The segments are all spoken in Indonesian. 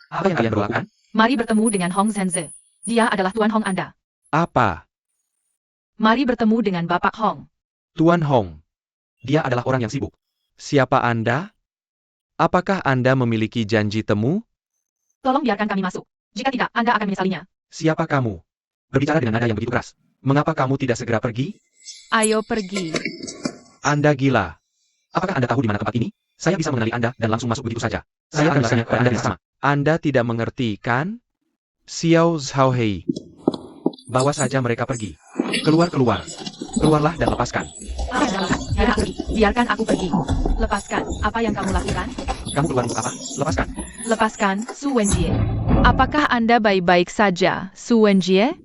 Apa yang kalian berdua lakukan? Mari bertemu dengan Hong Zhenze. Dia adalah Tuan Hong Anda. Apa? Mari bertemu dengan Bapak Hong. Tuan Hong, Dia adalah orang yang sibuk. siapa Anda? Apakah Anda memiliki janji temu? Tolong biarkan kami masuk. Jika tidak, Anda akan menyesalinya. Siapa kamu? Berbicara dengan nada yang begitu keras. Mengapa kamu tidak segera pergi? Ayo pergi. Anda gila. Apakah Anda tahu di mana tempat ini? Saya bisa mengenali Anda dan langsung masuk begitu saja. Saya akan bertanya kepada Anda dengan sama. Anda tidak mengerti, kan? Xiao Zhaohei. Bawa saja mereka pergi. Keluar. Keluarlah dan lepaskan. Biarkan aku pergi. Lepaskan. Apa yang kamu lakukan? Kamu keluar untuk apa? Lepaskan. Lepaskan Su Wenjie. Apakah Anda baik-baik saja, Su Wenjie?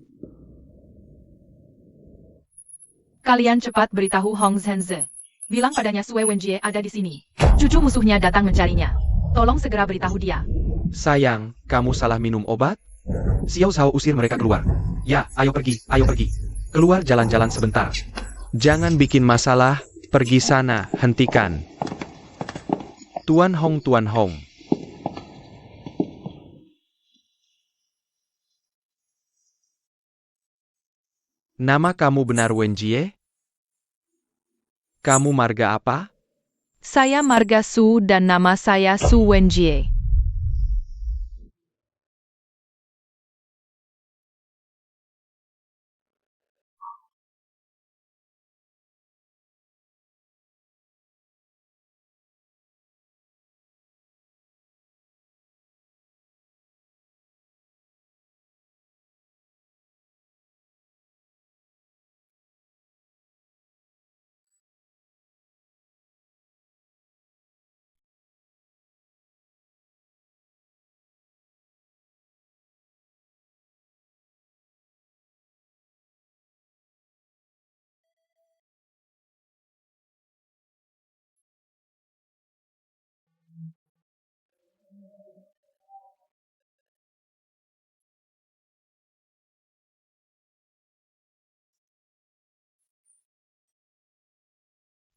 Kalian cepat beritahu Hong Zhenze. Bilang padanya Sue Wenjie ada di sini. Cucu musuhnya datang mencarinya. Tolong segera beritahu dia. Sayang, kamu salah minum obat? Xiao Zhao usir mereka keluar. Ya, ayo pergi. Keluar jalan-jalan sebentar. Jangan bikin masalah, pergi sana, hentikan. Tuan Hong. Nama kamu benar Wenjie? Kamu marga apa? Saya marga Su dan nama saya Su Wenjie.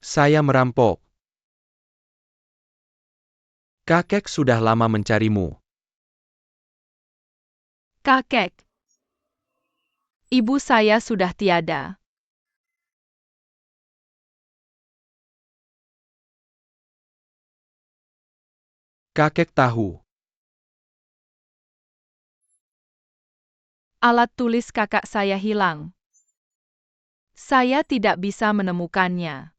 Saya merampok. Kakek sudah lama mencarimu. Kakek. Ibu saya sudah tiada. Kakek tahu. Alat tulis kakak saya hilang. Saya tidak bisa menemukannya.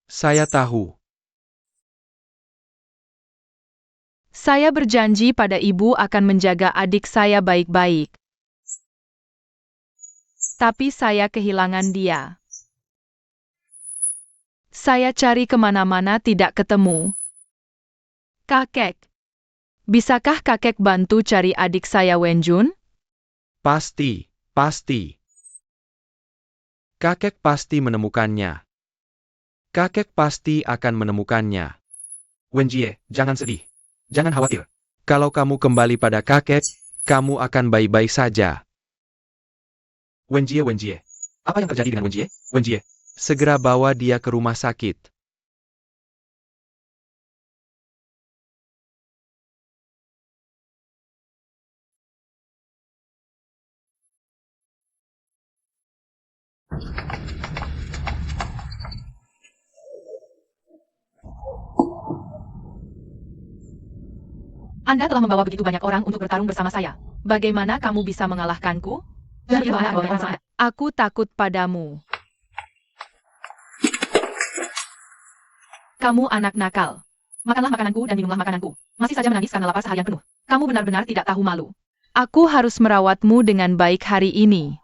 Saya tahu. Saya berjanji pada ibu akan menjaga adik saya baik-baik. Tapi saya kehilangan dia. Saya cari kemana-mana tidak ketemu. Kakek. Bisakah kakek bantu cari adik saya Wenjun? Pasti. Kakek pasti menemukannya. Kakek pasti akan menemukannya. Wenjie, jangan sedih. Jangan khawatir. Kalau kamu kembali pada kakek, kamu akan baik-baik saja. Wenjie. Apa yang terjadi dengan Wenjie? Wenjie, Segera bawa dia ke rumah sakit. Anda telah membawa begitu banyak orang untuk bertarung bersama saya. Bagaimana kamu bisa mengalahkanku? Aku takut padamu. Kamu anak nakal. Makanlah makananku dan minumlah makananku. Masih saja menangis karena lapar seharian penuh. Kamu benar-benar tidak tahu malu. Aku harus merawatmu dengan baik hari ini.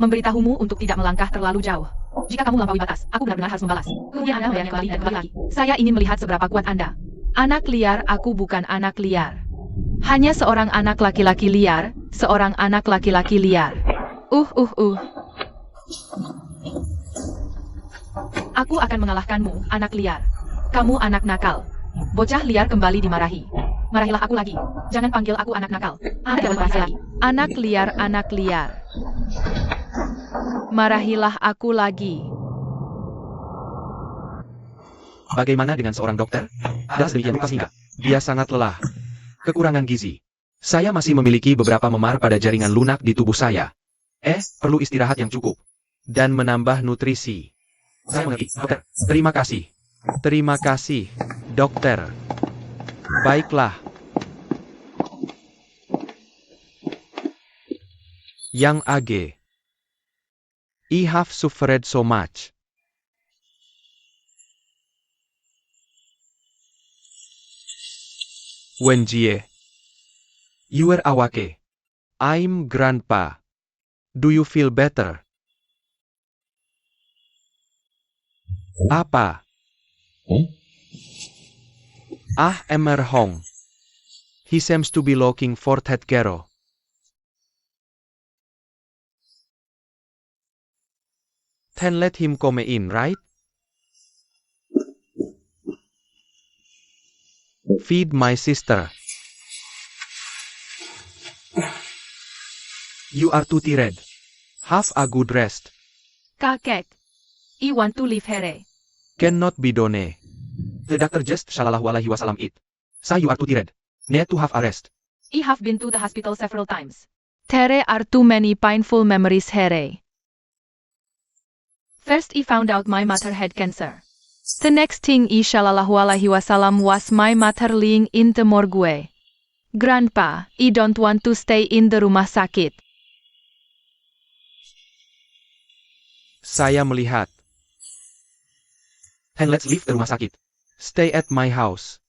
Memberitahumu untuk tidak melangkah terlalu jauh. Jika kamu melampaui batas, aku benar-benar harus membalas. Kemudian Anda membayarnya kembali dan kembali lagi. Saya ingin melihat seberapa kuat Anda. Anak liar, aku bukan anak liar. Hanya seorang anak laki-laki liar, seorang anak laki-laki liar. Aku akan mengalahkanmu, anak liar. Kamu anak nakal. Bocah liar kembali dimarahi. Marahilah aku lagi. Jangan panggil aku anak nakal. Anda jangan marah lagi. Anak liar, anak liar. Marahilah aku lagi. Bagaimana dengan seorang dokter? Ada sedemikian rupa sehingga Dia sangat lelah. kekurangan gizi. Saya masih memiliki beberapa memar pada jaringan lunak di tubuh saya. Perlu istirahat yang cukup. Dan menambah nutrisi. Saya mengerti, dokter. Terima kasih. Terima kasih, dokter. Baiklah. Yang Age. I have suffered so much. Wenjie. You are awake. I'm grandpa. Do you feel better? Apa? Emmer Hong. He seems to be looking for Ted Gero. Then let him come in, right? Feed my sister. You are too tired. Have a good rest. Kakek. I want to leave here. Cannot be done. The doctor just sallallahu alaihi wasallam it. Say you are too tired. Need to have a rest. I have been to the hospital several times. There are too many painful memories here. First I found out my mother had cancer. The next thing Sallallahu Alaihi Wasallam was my mother lying in the morgue. Grandpa, I don't want to stay in the rumah sakit. Saya melihat. And let's leave the rumah sakit. Stay at my house.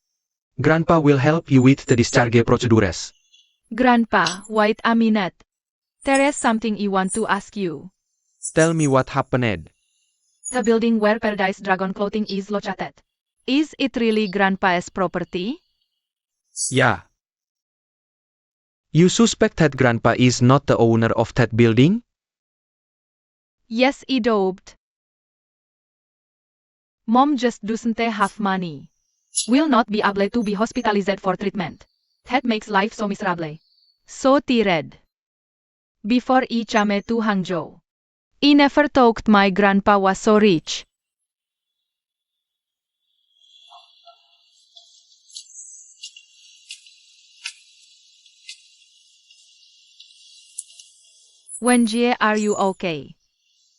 Grandpa will help you with the discharge procedures. Grandpa, wait a minute. There is something I want to ask you. Tell me what happened. The building where Paradise Dragon clothing is located. Is it really Grandpa's property? Yeah. You suspect that Grandpa is not the owner of that building? Yes, I doubt. Mom just doesn't have money. Will not be able to be hospitalized for treatment. That makes life so miserable. So tired. Before I came to Hangzhou, I never thought my grandpa was so rich. Wenjie, are you okay?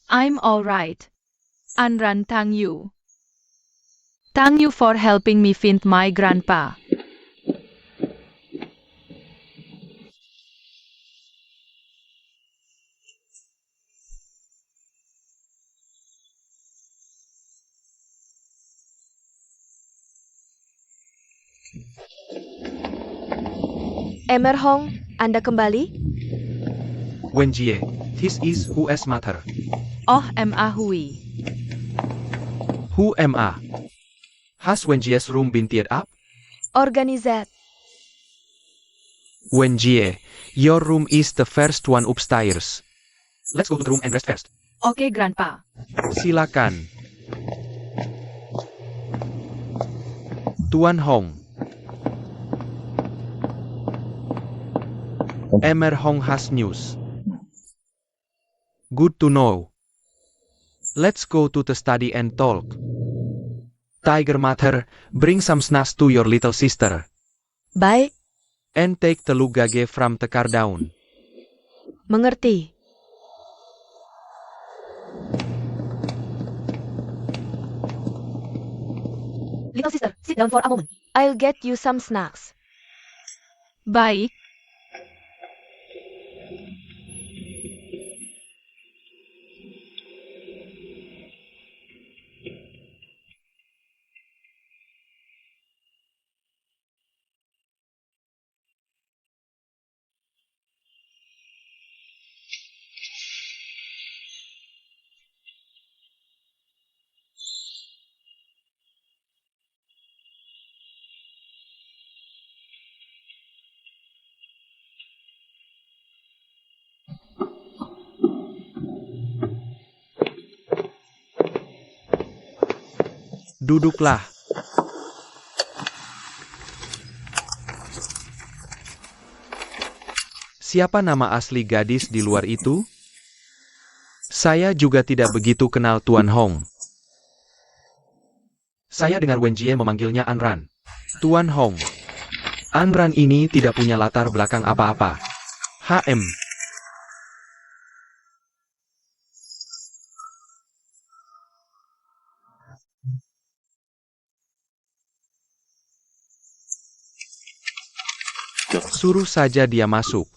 I'm alright. Anran, thank you. Thank you for helping me find my grandpa. Emmer Hong, Anda kembali? Wenjie, this is who's mother. Oh, Hui. Who am I? Has Wenjie's room been teared up? Organizat. Wenjie, your room is the first one upstairs. Let's go to the room and rest first. Okay, Grandpa. Silakan. Tuan Hong. Emmer Hong has news. Good to know. Let's go to the study and talk. Tiger Mother, bring some snacks to your little sister. Baik, And take the lugage from the car down. mengerti. Little sister, sit down for a moment. I'll get you some snacks. Baik. Duduklah. Siapa nama asli gadis di luar itu? Saya juga tidak begitu kenal Tuan Hong. Saya dengar Wenjie memanggilnya Anran. Tuan Hong. Anran ini tidak punya latar belakang apa-apa. HM. Suruh saja dia masuk.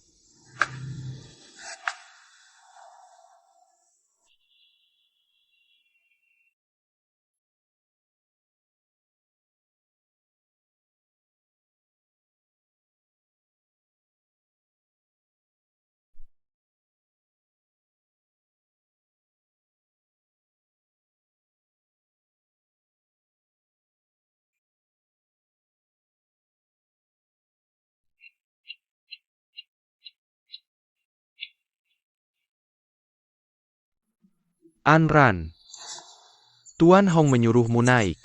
Anran. Tuan Hong menyuruhmu naik.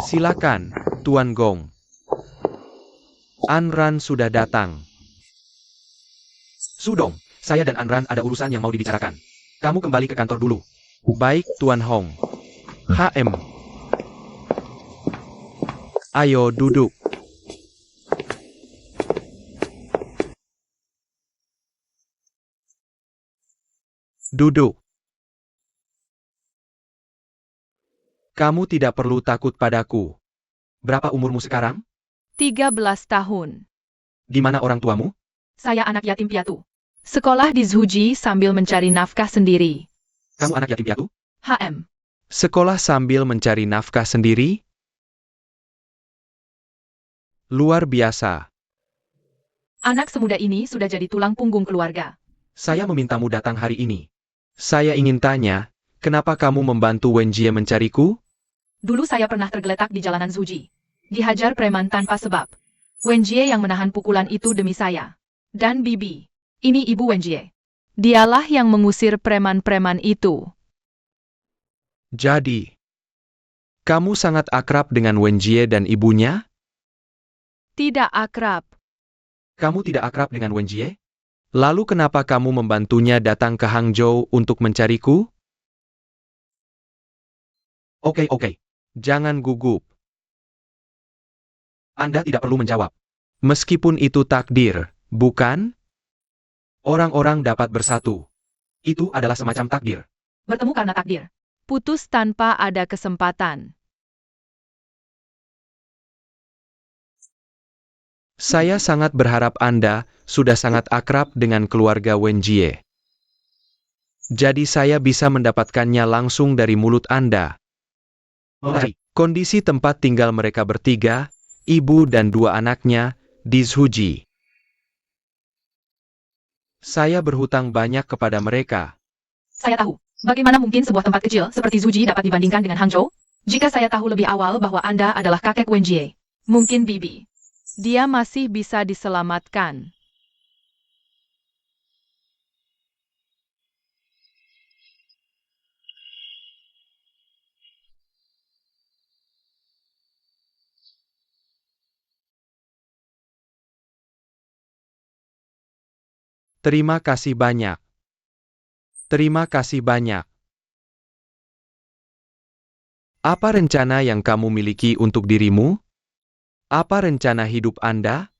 Silakan, Tuan Gong. Anran sudah datang. Sudong, saya dan Anran ada urusan yang mau dibicarakan. Kamu kembali ke kantor dulu. Baik, Tuan Hong. HM. Ayo duduk. Duduk. Kamu tidak perlu takut padaku. Berapa umurmu sekarang? 13 tahun. Di mana orang tuamu? Saya anak yatim piatu. Sekolah di Zhuji sambil mencari nafkah sendiri. Kamu anak yatim piatu? HM. Sekolah sambil mencari nafkah sendiri? Luar biasa. Anak semuda ini sudah jadi tulang punggung keluarga. Saya memintamu datang hari ini. Saya ingin tanya, kenapa kamu membantu Wenjie mencariku? Dulu saya pernah tergeletak di jalanan Zhuji. Dihajar preman tanpa sebab. Wenjie yang menahan pukulan itu demi saya. Dan Bibi. Ini ibu Wenjie. Dialah yang mengusir preman-preman itu. Jadi, kamu sangat akrab dengan Wenjie dan ibunya? Tidak akrab. Kamu tidak akrab dengan Wenjie? Lalu kenapa kamu membantunya datang ke Hangzhou untuk mencariku? Oke. Jangan gugup. Anda tidak perlu menjawab. Meskipun itu takdir, bukan? Orang-orang dapat bersatu. Itu adalah semacam takdir. Bertemu karena takdir. Putus tanpa ada kesempatan. Saya sangat berharap Anda sudah sangat akrab dengan keluarga Wenjie. Jadi saya bisa mendapatkannya langsung dari mulut Anda. Mari. Kondisi tempat tinggal mereka bertiga, ibu dan 2 anaknya, di Zhuji. Saya berhutang banyak kepada mereka. Saya tahu. Bagaimana mungkin sebuah tempat kecil seperti Zhuji dapat dibandingkan dengan Hangzhou? Jika saya tahu lebih awal bahwa Anda adalah kakek Wenjie. Mungkin Bibi. Dia masih bisa diselamatkan. Terima kasih banyak. Terima kasih banyak. Apa rencana yang kamu miliki untuk dirimu? Apa rencana hidup Anda?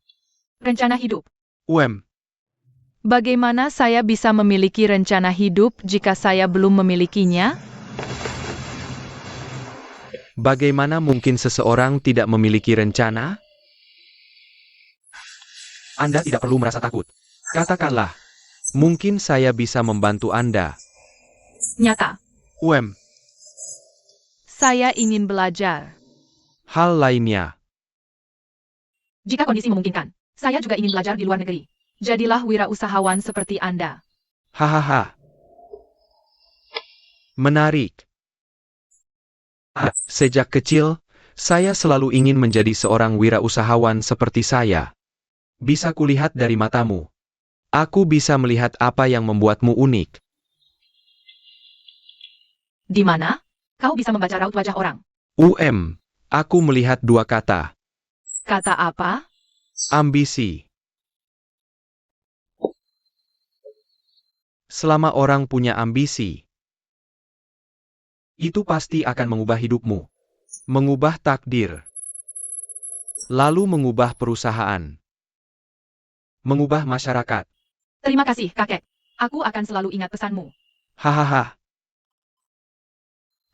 Rencana hidup. Bagaimana saya bisa memiliki rencana hidup jika saya belum memilikinya? Bagaimana mungkin seseorang tidak memiliki rencana? Anda tidak perlu merasa takut. Katakanlah, mungkin saya bisa membantu Anda. Nyata. Saya ingin belajar. Hal lainnya. Jika kondisi memungkinkan, saya juga ingin belajar di luar negeri. Jadilah wirausahawan seperti Anda. Hahaha. Menarik. Sejak kecil, saya selalu ingin menjadi seorang wirausahawan seperti saya. Bisa kulihat dari matamu. Aku bisa melihat apa yang membuatmu unik. Di mana? Kau bisa membaca raut wajah orang. Aku melihat 2 kata. Kata apa? Ambisi. Selama orang punya ambisi, itu pasti akan mengubah hidupmu, mengubah takdir, lalu mengubah perusahaan, mengubah masyarakat. Terima kasih, kakek. Aku akan selalu ingat pesanmu. Hahaha.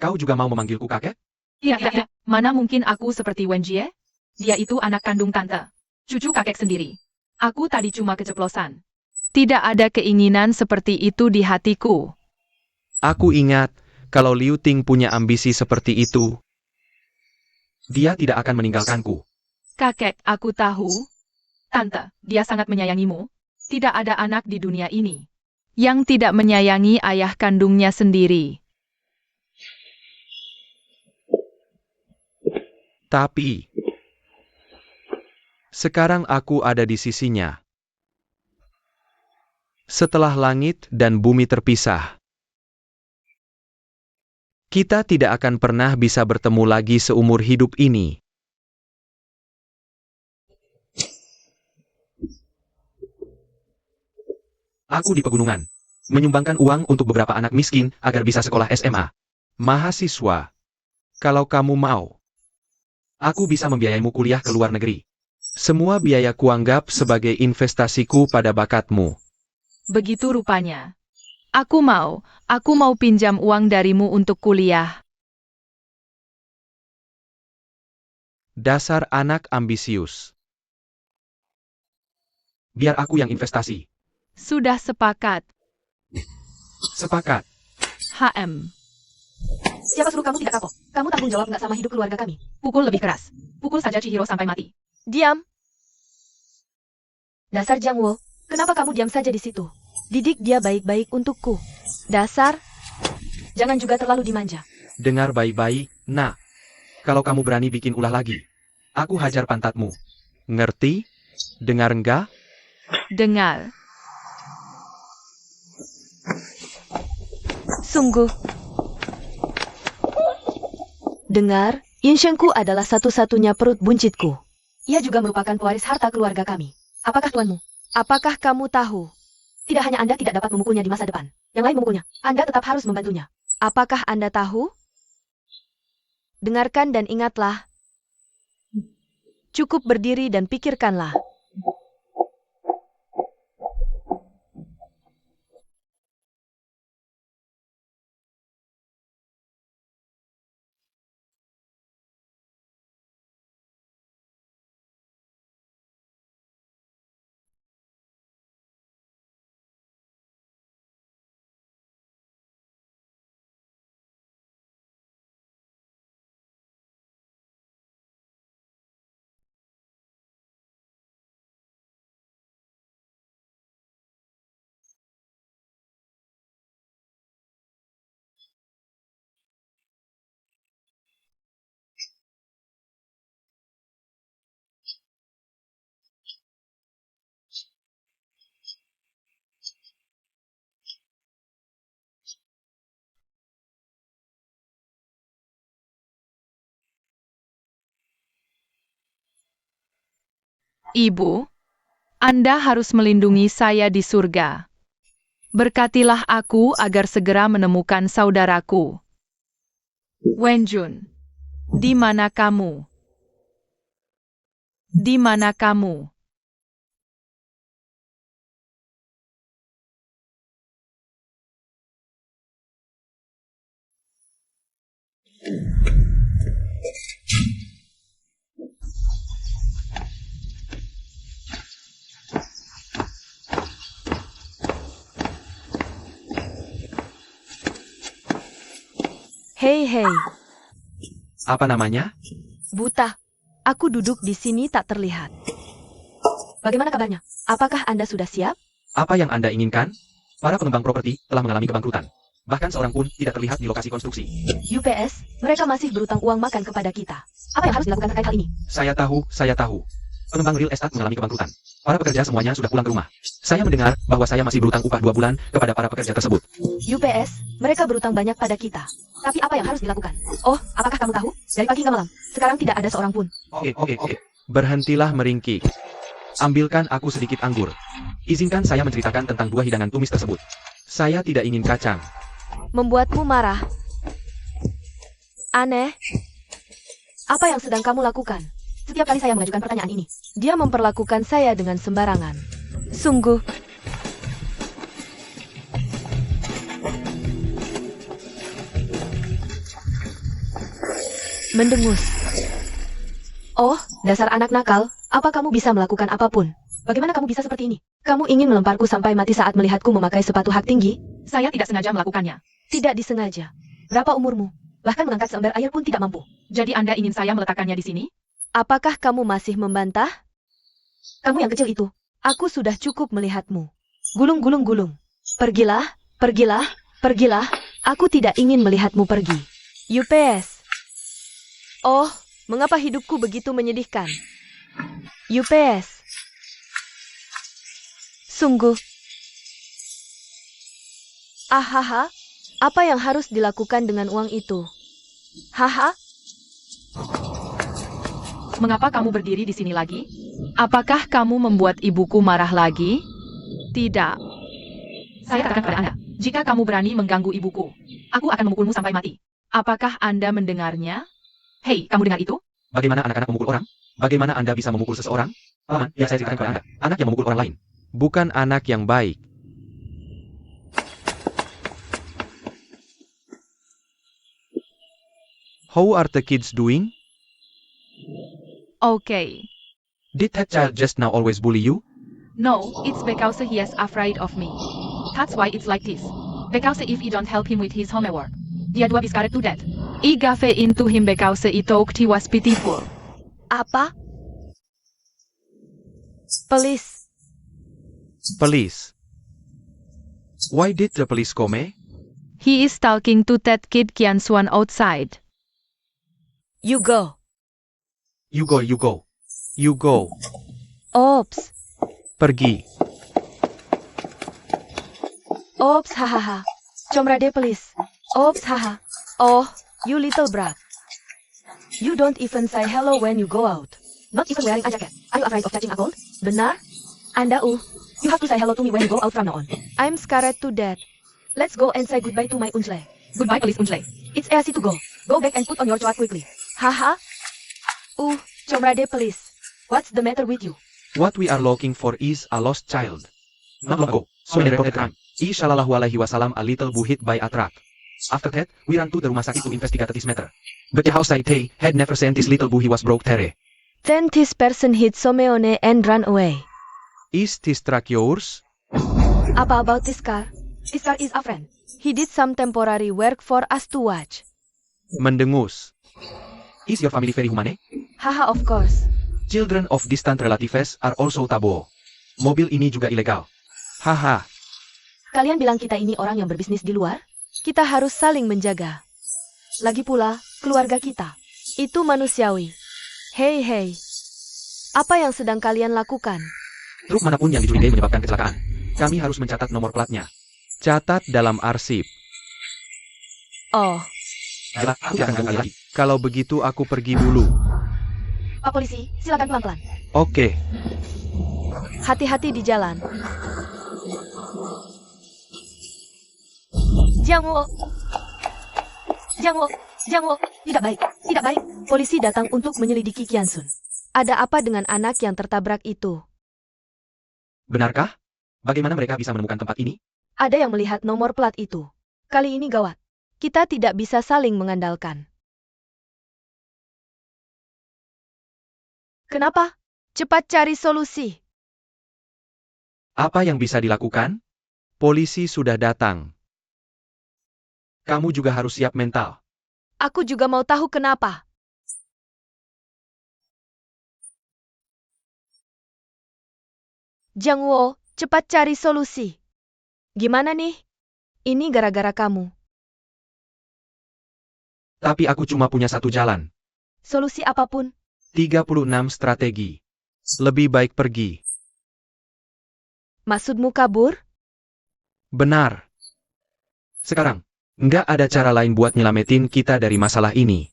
Kau juga mau memanggilku kakek? Iya. Mana mungkin aku seperti Wenjie? Dia itu anak kandung tante. Cucu kakek sendiri. Aku tadi cuma keceplosan. Tidak ada keinginan seperti itu di hatiku. Aku ingat, kalau Liu Ting punya ambisi seperti itu, Dia tidak akan meninggalkanku. Kakek, aku tahu. Tante, dia sangat menyayangimu. Tidak ada anak di dunia ini Yang tidak menyayangi ayah kandungnya sendiri. tapi sekarang aku ada di sisinya. Setelah langit dan bumi terpisah, kita tidak akan pernah bisa bertemu lagi seumur hidup ini. Aku di pegunungan. Menyumbangkan uang untuk beberapa anak miskin agar bisa sekolah SMA. Mahasiswa, kalau kamu mau, Aku bisa membiayaimu kuliah ke luar negeri. semua biaya kuanggap sebagai investasiku pada bakatmu. Begitu rupanya. Aku mau pinjam uang darimu untuk kuliah. Dasar anak ambisius. Biar aku yang investasi. Sudah sepakat. Sepakat. HM. Siapa suruh kamu tidak kapok? Kamu tanggung jawab nggak sama hidup keluarga kami? Pukul lebih keras. Pukul saja Chihiro sampai mati. Diam. Dasar Jangwo, kenapa kamu diam saja di situ? Didik dia baik-baik untukku. Dasar. Jangan juga terlalu dimanja. Dengar baik-baik, nak. Kalau kamu berani bikin ulah lagi, aku hajar pantatmu. Ngerti? Dengar enggak? Dengar. Sungguh. Dengar, Inshengku adalah satu-satunya perut buncitku. Ia juga merupakan pewaris harta keluarga kami. Apakah tuanmu? Apakah kamu tahu? Tidak hanya Anda tidak dapat memukulnya di masa depan. Yang lain memukulnya. Anda tetap harus membantunya. Apakah Anda tahu? Dengarkan dan ingatlah. Cukup berdiri dan pikirkanlah. Ibu, Anda harus melindungi saya di surga. Berkatilah aku agar segera menemukan saudaraku. Wenjun, di mana kamu? Di mana kamu? Hei, Apa namanya? buta. Aku duduk di sini tak terlihat. Bagaimana kabarnya? Apakah Anda sudah siap? Apa yang Anda inginkan? Para pengembang properti telah mengalami kebangkrutan. Bahkan seorang pun tidak terlihat di lokasi konstruksi. UPS, mereka masih berutang uang makan kepada kita. Apa yang harus dilakukan terkait hal ini? Saya tahu. Pengembang real estate mengalami kebangkrutan. Para pekerja semuanya sudah pulang ke rumah. Saya mendengar bahwa saya masih berutang upah 2 bulan kepada para pekerja tersebut. UPS, mereka berutang banyak pada kita. Tapi apa yang harus dilakukan? Oh, apakah kamu tahu? Dari pagi hingga malam, sekarang tidak ada seorang pun. Oke. Berhentilah meringkik. Ambilkan aku sedikit anggur. Izinkan saya menceritakan tentang 2 hidangan tumis tersebut. Saya tidak ingin kacang. Membuatmu marah. Aneh. Apa yang sedang kamu lakukan? Setiap kali saya mengajukan pertanyaan ini, dia memperlakukan saya dengan sembarangan. Sungguh. Mendengus. Oh, dasar anak nakal, apa kamu bisa melakukan apapun? Bagaimana kamu bisa seperti ini? Kamu ingin melemparku sampai mati saat melihatku memakai sepatu hak tinggi? Saya tidak sengaja melakukannya. Tidak disengaja. Berapa umurmu? Bahkan mengangkat seember air pun tidak mampu. Jadi Anda ingin saya meletakkannya di sini? Apakah kamu masih membantah? Kamu yang kecil itu. Aku sudah cukup melihatmu. Gulung, gulung, gulung. Pergilah, pergilah, pergilah. Aku tidak ingin melihatmu pergi. UPS. Oh, mengapa hidupku begitu menyedihkan? UPS. Sungguh. Ahaha. Apa yang harus dilakukan dengan uang itu? Haha. Mengapa kamu berdiri di sini lagi? Apakah kamu membuat ibuku marah lagi? Tidak. Saya katakan kepada Anda, jika kamu berani mengganggu ibuku, aku akan memukulmu sampai mati. Apakah Anda mendengarnya? Hei, kamu dengar itu? Bagaimana anak-anak memukul orang? Bagaimana Anda bisa memukul seseorang? Paman, ya saya ceritakan kepada Anda. Anak yang memukul orang lain. Bukan anak yang baik. How are the kids doing? Okay. Did that child just now always bully you? No, it's because he is afraid of me. That's why it's like this. Because if you don't help him with his homework, dia dua be scared to death. I gave into him because he thought he was pitiful. Apa? Police. Police. Why did the police come? He is talking to that kid Kianswan outside. You go. You go, you go. You go. Oops. Pergi. Oops, hahaha. Comrade police. Oops, haha. Oh, you little brat. You don't even say hello when you go out. Not even wearing a jacket. Are you afraid of catching a cold? Benar? Anda, you have to say hello to me when you go out from now on. I'm scared to death. Let's go and say goodbye to my Uncle. Goodbye, Police Uncle. It's easy to go. Go back and put on your coat quickly. Haha. Comrade police. What's the matter with you? What we are looking for is a lost child. Not long ago, so many reported crime. Sallallahu alaihi wasallam a little boy hit by a truck. After that, we ran to the rumah sakit to investigate this matter. But the house they had never sent this little boy he was broke there. Then this person hit Someone and ran away. Is this truck yours? Apa about this car? This car is a friend. He did some temporary work for us to watch. Mendengus. Is your family very humane? Haha, of course. Children of distant relatives are also taboo. Mobil ini juga ilegal. Haha. Kalian bilang kita ini orang yang berbisnis di luar? Kita harus saling menjaga. Lagi pula, keluarga kita. Itu manusiawi. Hei, hei. Apa yang sedang kalian lakukan? Truk manapun yang dicurigai menyebabkan kecelakaan. Kami harus mencatat nomor platnya. Catat dalam arsip. Oh, Baiklah, aku tidak akan ganggu lagi. Kalau begitu aku pergi dulu. Pak Polisi, silakan pelan-pelan. Oke. Hati-hati di jalan. Jangwo. Jangwo. Jangwo. Tidak baik. Tidak baik. Polisi datang untuk menyelidiki Kiansun. Ada apa dengan anak yang tertabrak itu? Benarkah? Bagaimana mereka bisa menemukan tempat ini? Ada yang melihat nomor plat itu. Kali ini gawat. Kita tidak bisa saling mengandalkan. Kenapa? Cepat cari solusi. Apa yang bisa dilakukan? Polisi sudah datang. Kamu juga harus siap mental. Aku juga mau tahu kenapa. Jangwo, cepat cari solusi. Gimana nih? Ini gara-gara kamu. Tapi aku cuma punya satu jalan. Solusi apapun. 36 strategi. Lebih baik pergi. Maksudmu kabur? Benar. Sekarang, Nggak ada cara lain buat nyelamatin kita dari masalah ini.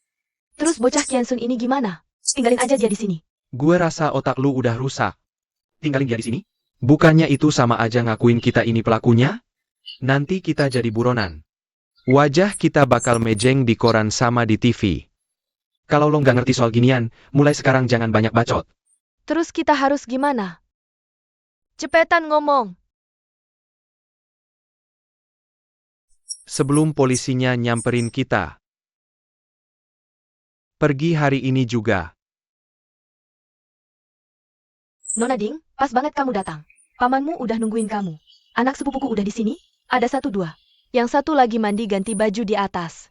Terus bocah Kiansun ini gimana? Tinggalin aja dia di sini. Gue rasa otak lu udah rusak. tinggalin dia di sini. Bukannya itu sama aja ngakuin kita ini pelakunya? Nanti kita jadi buronan. Wajah kita bakal mejeng di koran sama di TV. Kalau lo nggak ngerti soal ginian, mulai sekarang jangan banyak bacot. Terus kita harus gimana? Cepetan ngomong. Sebelum polisinya nyamperin kita. Pergi hari ini juga. Nona Ding, pas banget kamu datang. Pamanmu udah nungguin kamu. Anak sepupuku udah di sini? Ada 1-2. Yang satu lagi mandi ganti baju di atas.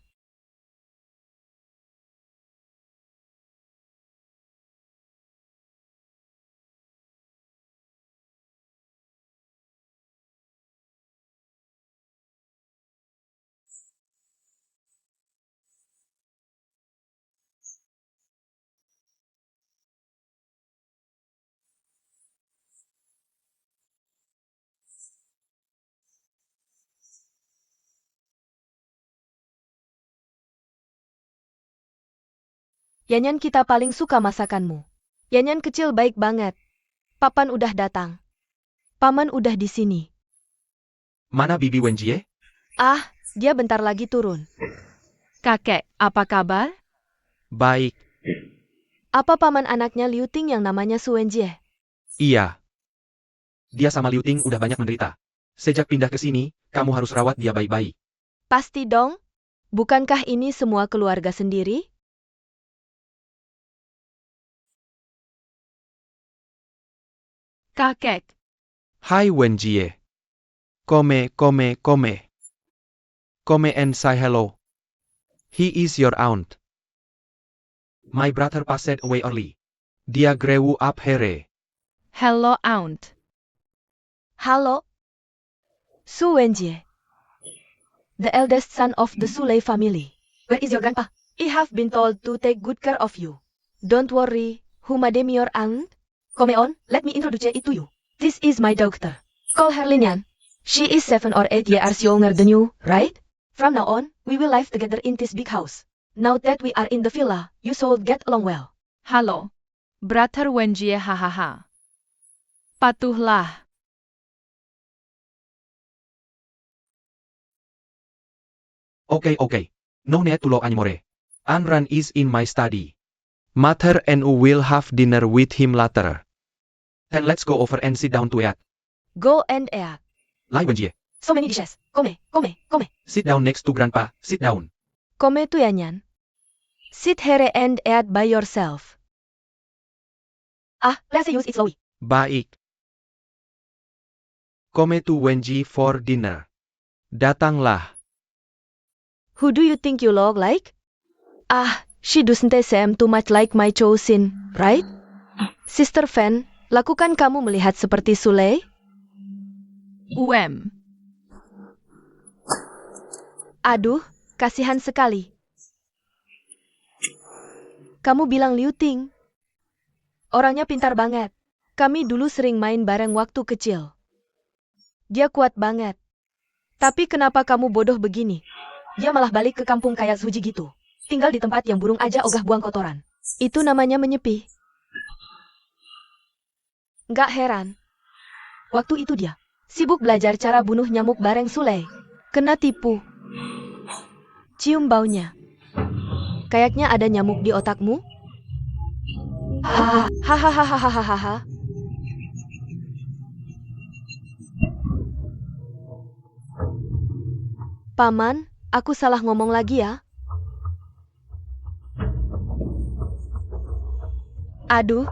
Yanyan kita paling suka masakanmu. Yanyan kecil baik banget. Papan udah datang. Paman udah di sini. Mana Bibi Wenjie? Ah, dia bentar lagi turun. Kakek, apa kabar? Baik, Apa paman anaknya Liu Ting yang namanya Su Wenjie? iya. Dia sama Liu Ting udah banyak menderita. Sejak pindah ke sini, kamu harus rawat dia baik-baik. Pasti dong. Bukankah ini semua keluarga sendiri? Kakek, Hai Wenjie. Come. Come and say hello. He is your aunt. My brother passed away early. Dia grew up here. hello aunt. Halo. Su Wenjie. The eldest son of the Sulei family. Where is your grandpa? I have been told to take good care of you. Don't worry, Humadem your aunt. Come on, let me introduce it to you. This is my daughter. Call her Linyan. She is 7 or 8 years younger than you, right? From now on, we will live together in this big house. Now that we are in the villa, you should get along well. Halo. Brother Wenjie hahaha. Patuhlah. Okay. No need to look anymore. Anran is in my study. Mother and I will have dinner with him later. Then let's go over and sit down to eat. Go and eat. Lai Wenjie, So many dishes. Come. sit down next to Grandpa. Sit down. Come to Yanyan. Sit here and eat by yourself. Ah, let's use it slowly. Baik. Come to Wenji for dinner. Datanglah. Who do you think you look like? Ah, she doesn't seem too much like my chosen, right? Sister Fan, lakukan kamu melihat seperti Sulei? Aduh, kasihan sekali. Kamu bilang Liu Ting. Orangnya pintar banget. Kami dulu sering main bareng waktu kecil. Dia kuat banget. Tapi kenapa kamu bodoh begini? Dia malah balik ke kampung kayak Suji gitu. Tinggal di tempat yang burung aja ogah buang kotoran. Itu namanya menyepi. Nggak heran. Waktu itu dia sibuk belajar cara bunuh nyamuk bareng Sulei. Kena tipu. Cium baunya. Kayaknya ada nyamuk di otakmu? Hahaha. Paman, aku salah ngomong lagi ya. Aduh.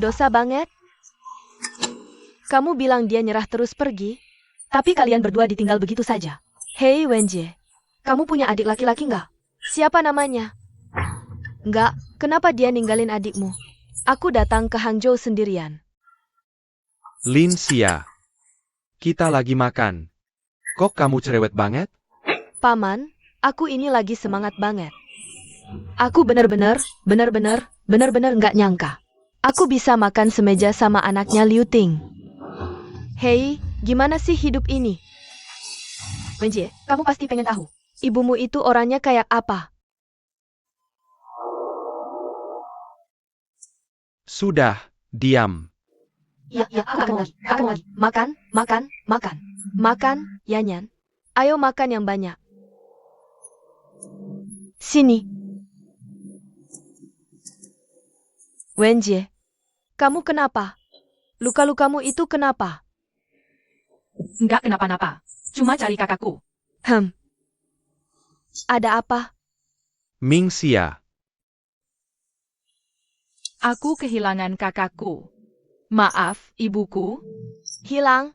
Dosa banget. Kamu bilang dia nyerah terus pergi, tapi kalian berdua ditinggal begitu saja. Hei Wenjie, kamu punya adik laki-laki nggak? Siapa namanya? Nggak, kenapa dia ninggalin adikmu? Aku datang ke Hangzhou sendirian. Lin Xia. Kita lagi makan. Kok kamu cerewet banget? Paman, aku ini lagi semangat banget. Aku bener-bener nggak nyangka. Aku bisa makan semeja sama anaknya Liu Ting. Hei, gimana sih hidup ini? Wenjie, kamu pasti pengen tahu. Ibumu itu orangnya kayak apa? Sudah, diam. Ya, aku akan lagi. Akan lagi. Makan, makan, makan. Makan, Yanyan. Ayo makan yang banyak. Sini. Wenjie, kamu kenapa? Luka-lukamu itu kenapa? Enggak kenapa-napa. Cuma cari kakakku. Ada apa? Mingxia, Aku kehilangan kakakku. Maaf, ibuku. Hilang?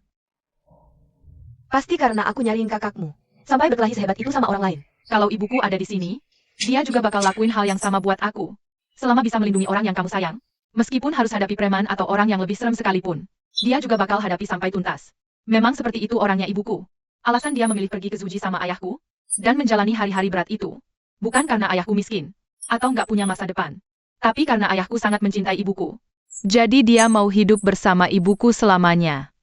Pasti karena aku nyariin kakakmu. Sampai berkelahi sehebat itu sama orang lain. Kalau ibuku ada di sini, dia juga bakal lakuin hal yang sama buat aku. Selama bisa melindungi orang yang kamu sayang, meskipun harus hadapi preman atau orang yang lebih serem sekalipun, dia juga bakal hadapi sampai tuntas. Memang seperti itu orangnya ibuku. Alasan dia memilih pergi ke Zuji sama ayahku, dan menjalani hari-hari berat itu, bukan karena ayahku miskin, atau nggak punya masa depan, tapi karena ayahku sangat mencintai ibuku. Jadi dia mau hidup bersama ibuku selamanya.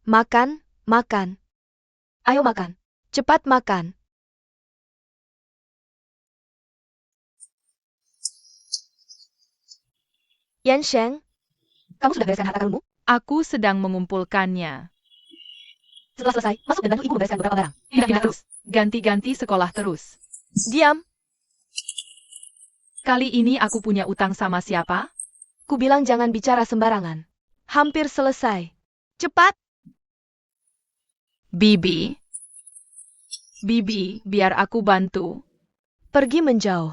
Makan, makan. Ayo makan. Cepat makan. Yansheng, kamu sudah bereskan harta karunmu? Aku sedang mengumpulkannya. Setelah selesai, masuk dan bantu ibu membereskan beberapa barang. Pindah-pindah terus, ganti-ganti sekolah terus. Diam, Kali ini aku punya utang sama siapa? ku bilang jangan bicara sembarangan. Hampir selesai. Cepat! Bibi. Bibi, biar aku bantu. Pergi menjauh.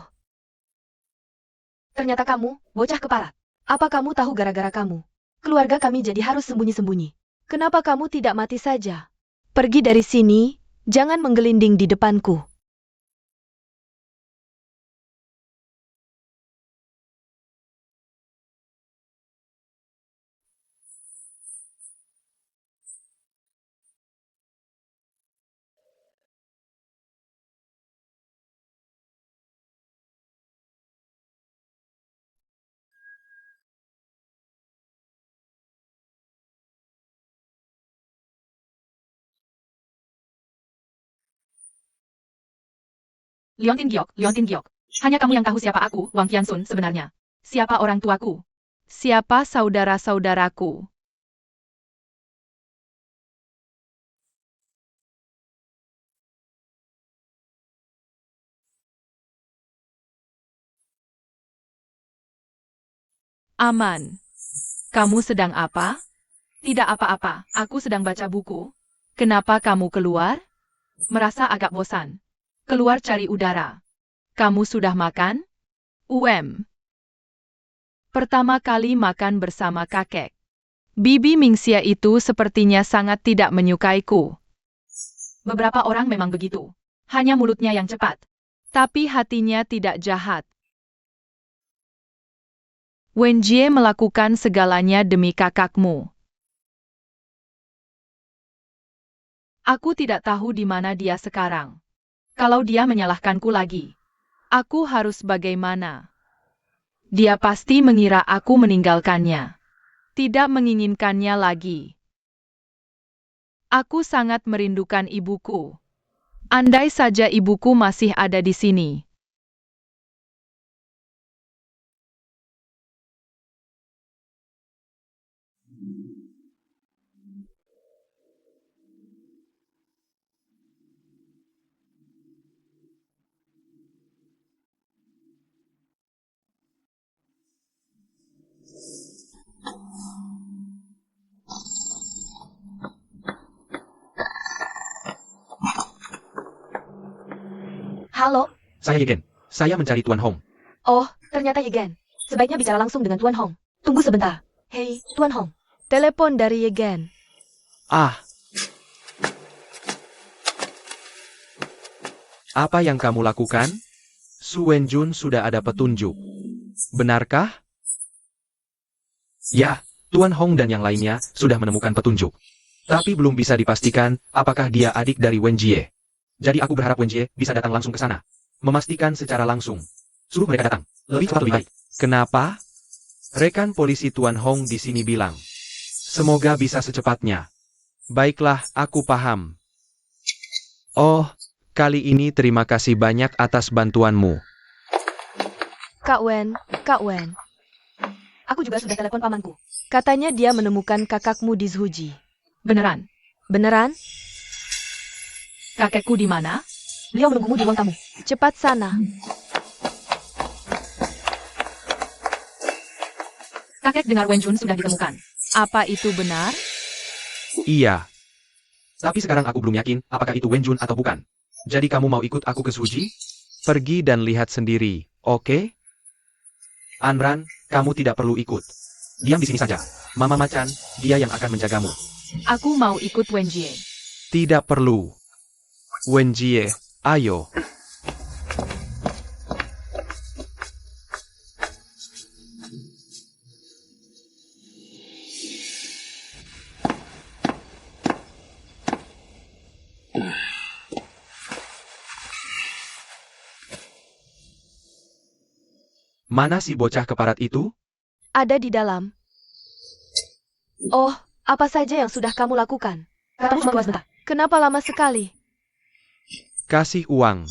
Ternyata kamu, bocah keparat. Apa kamu tahu gara-gara kamu? Keluarga kami jadi harus sembunyi-sembunyi. Kenapa kamu tidak mati saja? Pergi dari sini, jangan menggelinding di depanku. Liontin Giok. Hanya kamu yang tahu siapa aku, Wang Qiansun, sebenarnya. Siapa orang tuaku? Siapa saudara-saudaraku? Aman. Kamu sedang apa? Tidak apa-apa, aku sedang baca buku. Kenapa kamu keluar? Merasa agak bosan. Keluar cari udara. Kamu sudah makan? Pertama kali makan bersama kakek. Bibi Mingxia itu sepertinya sangat tidak menyukaiku. Beberapa orang memang begitu. Hanya mulutnya yang cepat. Tapi hatinya tidak jahat. Wenjie melakukan segalanya demi kakakmu. Aku tidak tahu di mana dia sekarang. Kalau dia menyalahkanku lagi, aku harus bagaimana? Dia pasti mengira aku meninggalkannya. Tidak menginginkannya lagi. Aku sangat merindukan ibuku. Andai saja ibuku masih ada di sini. Halo? Saya Yegen. Saya mencari Tuan Hong. Oh, ternyata Yegen. Sebaiknya bicara langsung dengan Tuan Hong. Tunggu sebentar. Hei, Tuan Hong. Telepon dari Yegen. Ah. Apa yang kamu lakukan? Su Wenjun sudah ada petunjuk. Benarkah? Ya, Tuan Hong dan yang lainnya sudah menemukan petunjuk. Tapi belum bisa dipastikan apakah dia adik dari Wenjie. Jadi aku berharap Wenjie bisa datang langsung ke sana. Memastikan secara langsung. Suruh mereka datang. Lebih cepat lebih baik. Kenapa? Rekan polisi Tuan Hong di sini bilang, Semoga bisa secepatnya. Baiklah, aku paham. Oh, kali ini terima kasih banyak atas bantuanmu. Kak Wen. Aku juga sudah telepon pamanku. Katanya dia menemukan kakakmu di Zhuji. Beneran? Beneran? Kakekku di mana? Beliau menunggumu di ruang tamu. Cepat sana. Kakek dengar Wenjun sudah ditemukan. Apa itu benar? Iya, Tapi sekarang aku belum yakin apakah itu Wenjun atau bukan. Jadi kamu mau ikut aku ke Suji? pergi dan lihat sendiri, oke? Anran, kamu tidak perlu ikut. Diam di sini saja. Mama Macan, dia yang akan menjagamu. Aku mau ikut Wenjie. Tidak perlu. Wenjie, ayo. Mana si bocah keparat itu? Ada di dalam. Oh, apa saja yang sudah kamu lakukan? Katamu cuma keluar sebentar. Kenapa lama sekali? Kasih uang.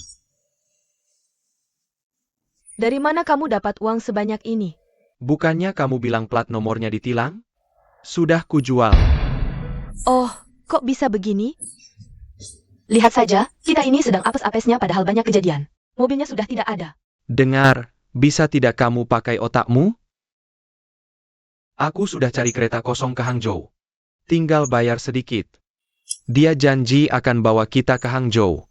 Dari mana kamu dapat uang sebanyak ini? Bukannya kamu bilang plat nomornya ditilang? Sudah kujual. Oh, kok bisa begini? Lihat saja, kita ini sedang apes-apesnya padahal banyak kejadian. Mobilnya sudah tidak ada. Dengar, bisa tidak kamu pakai otakmu? Aku sudah cari kereta kosong ke Hangzhou. Tinggal bayar sedikit. Dia janji akan bawa kita ke Hangzhou.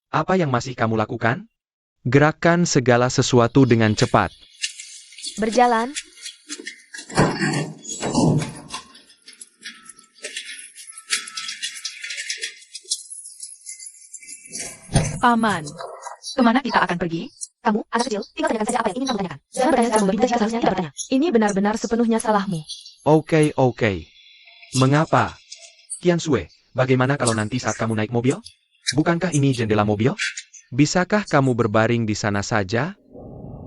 Apa yang masih kamu lakukan? Gerakan segala sesuatu dengan cepat. Berjalan? Paman, kemana kita akan pergi? Kamu, anak kecil, tinggal tanyakan saja apa yang ingin kamu tanyakan. Jangan bertanya secara memberi jika seharusnya tidak bertanya. Ini benar-benar sepenuhnya salahmu. Oke. Mengapa? Qian Sue, bagaimana kalau nanti saat kamu naik mobil? Bukankah ini jendela mobil? Bisakah kamu berbaring di sana saja?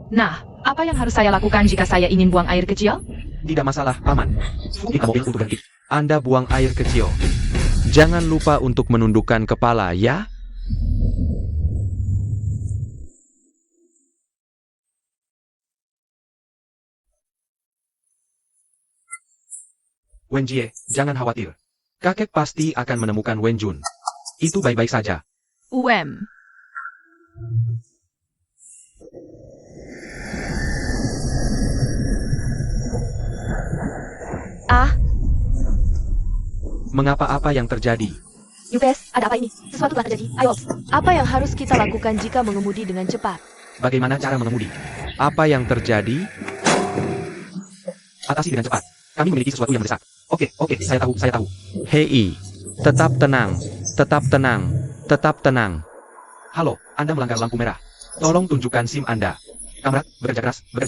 Nah, apa yang harus saya lakukan jika saya ingin buang air kecil? Tidak masalah, Paman. Buka mobil untuk berhenti. Anda buang air kecil. Jangan lupa untuk menundukkan kepala, ya? Wenjie, jangan khawatir. Kakek pasti akan menemukan Wenjun. Itu baik-baik saja. UM. Ah, Mengapa apa yang terjadi? Yupes, ada apa ini? Sesuatu telah terjadi. Ayo, apa yang harus kita lakukan jika mengemudi dengan cepat? Bagaimana cara mengemudi? Apa yang terjadi? Atasi dengan cepat. Kami memiliki sesuatu yang mendesak. Oke, saya tahu. Hei, tetap tenang. Halo, Anda melanggar lampu merah. Tolong tunjukkan SIM Anda. Kamrat, bekerja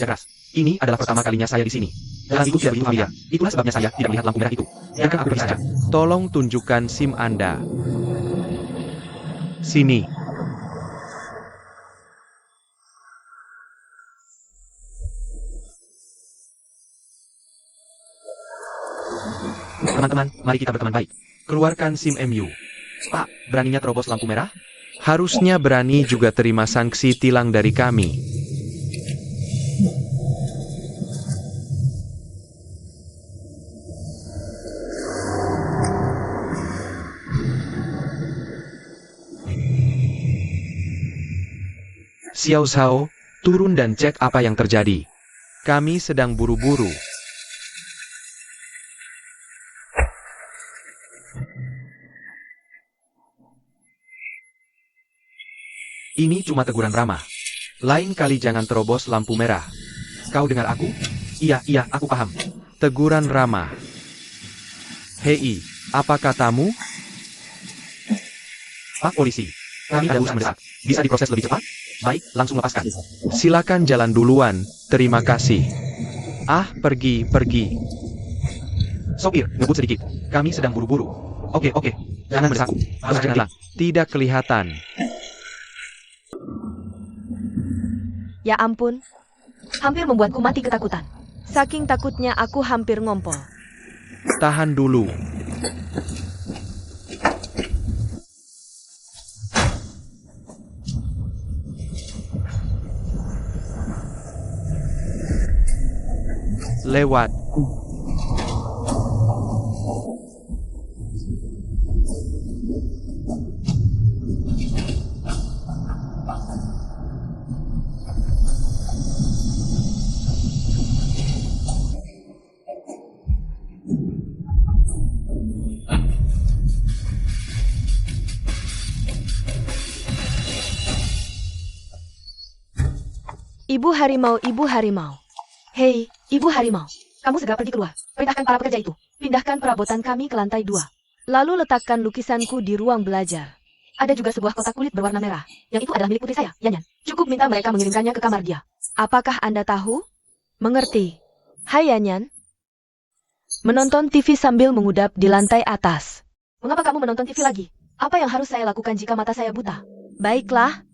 keras. Ini adalah pertama kalinya saya di sini. Jalan itu tidak begitu familiar. Itulah sebabnya saya tidak melihat lampu merah itu. Biarkan aku pergi saja. Tolong tunjukkan SIM Anda. Sini. Teman-teman, mari kita berteman baik. Keluarkan SIM MU. Pak, beraninya terobos lampu merah? Harusnya berani juga terima sanksi tilang dari kami. Xiao Zhao, turun dan cek apa yang terjadi. Kami sedang buru-buru. Ini cuma teguran ramah. Lain kali jangan terobos lampu merah. Kau dengar aku? Iya, aku paham. Teguran ramah. Hei, apa katamu? Pak polisi, kami ada urusan mendesak. Bisa diproses lebih cepat? Baik, langsung lepaskan. Silakan jalan duluan, terima kasih. Ah, pergi. Sopir, ngebut sedikit. Kami sedang buru-buru. Oke, jangan mendesak. Harus jalan. Tidak kelihatan. Ya ampun, hampir membuatku mati ketakutan. Saking takutnya aku hampir ngompol. Tahan dulu. Lewat. Ibu harimau, ibu harimau. Hei, ibu harimau. Kamu segera pergi keluar. Perintahkan para pekerja itu. Pindahkan perabotan kami ke lantai 2. Lalu letakkan lukisanku di ruang belajar. Ada juga sebuah kotak kulit berwarna merah. Yang itu adalah milik putri saya, Yanyan. Cukup minta mereka mengirimkannya ke kamar dia. Apakah Anda tahu? Mengerti. Hai Yanyan. Menonton TV sambil mengudap di lantai atas. Mengapa kamu menonton TV lagi? Apa yang harus saya lakukan jika mata saya buta? Baiklah.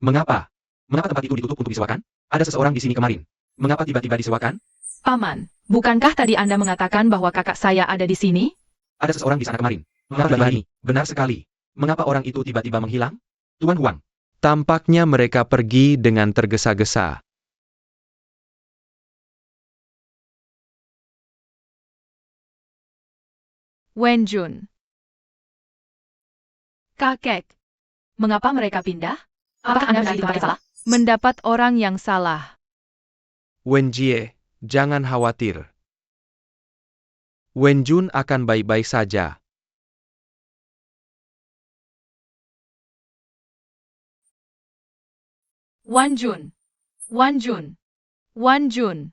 Mengapa? Mengapa tempat itu ditutup untuk disewakan? Ada seseorang di sini kemarin. Mengapa tiba-tiba disewakan? Paman, bukankah tadi Anda mengatakan bahwa kakak saya ada di sini? Ada seseorang di sana kemarin. Mengapa ini? Benar sekali. Mengapa orang itu tiba-tiba menghilang? Tuan Huang. Tampaknya mereka pergi dengan tergesa-gesa. Wenjun. Kakek. Mengapa mereka pindah? Apakah Anda mencari tempat yang salah? Mendapat orang yang salah. Wenjie, jangan khawatir. Wenjun akan baik-baik saja. Wanjun. Wanjun. Wanjun.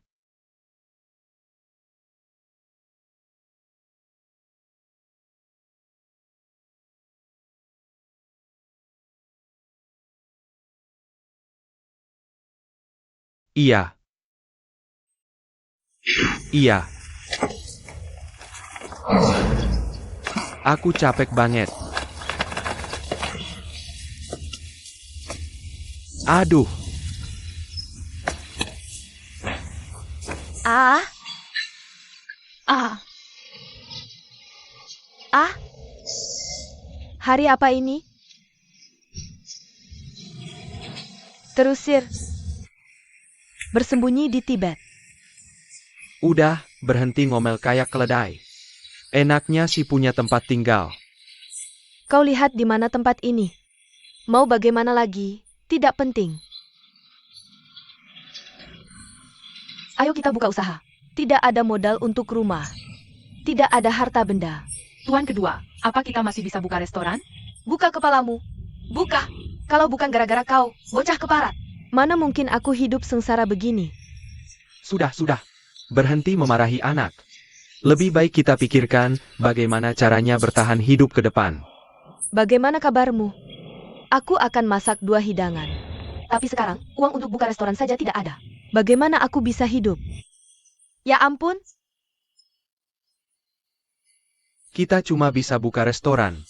Iya. Iya. Aku capek banget. Aduh. Ah, Ah, ah. Hari apa ini? Terusir. Bersembunyi di Tibet. Udah, berhenti ngomel kayak keledai. Enaknya sih punya tempat tinggal. Kau lihat di mana tempat ini. Mau bagaimana lagi? Tidak penting. Ayo kita buka usaha. Tidak ada modal untuk rumah. Tidak ada harta benda. Tuan kedua, apa kita masih bisa buka restoran? Buka kepalamu. Buka. Kalau bukan gara-gara kau, bocah keparat. Mana mungkin aku hidup sengsara begini? Sudah. Berhenti memarahi anak. Lebih baik kita pikirkan bagaimana caranya bertahan hidup ke depan. Bagaimana kabarmu? Aku akan masak 2 hidangan. Tapi sekarang, uang untuk buka restoran saja tidak ada. Bagaimana aku bisa hidup? Ya ampun, Kita cuma bisa buka restoran.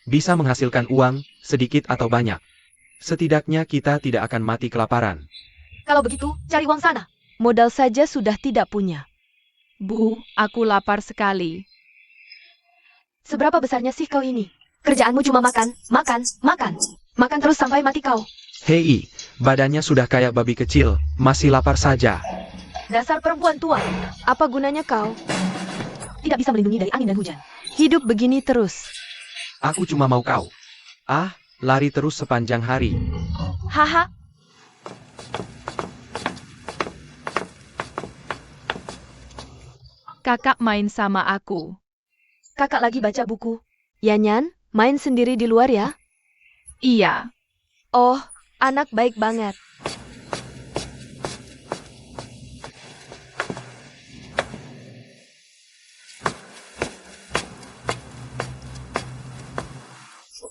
Bisa menghasilkan uang, sedikit atau banyak. Setidaknya kita tidak akan mati kelaparan. kalau begitu, cari uang sana. Modal saja sudah tidak punya. Bu, aku lapar sekali. Seberapa besarnya sih kau ini? Kerjaanmu cuma makan, makan, makan. Makan terus sampai mati kau. Hei, badannya sudah kayak babi kecil, masih lapar saja. Dasar perempuan tua. Apa gunanya kau? Tidak bisa melindungi dari angin dan hujan. Hidup begini terus. Aku cuma mau kau. Ah, lari terus sepanjang hari. Haha. Kakak main sama aku. Kakak lagi baca buku. Yanyan, main sendiri di luar ya? Iya. Oh, anak baik banget.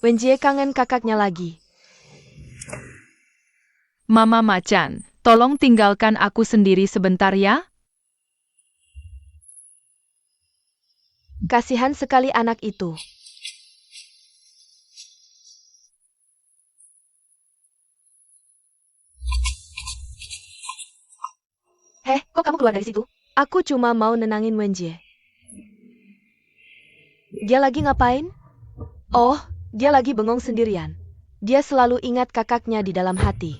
Wenjie kangen kakaknya lagi. Mama Macan, tolong tinggalkan aku sendiri sebentar ya. Kasihan sekali anak itu. Heh, kok kamu keluar dari situ? Aku cuma mau nenangin Wenjie. Dia lagi ngapain? Oh, dia lagi bengong sendirian. Dia selalu ingat kakaknya di dalam hati.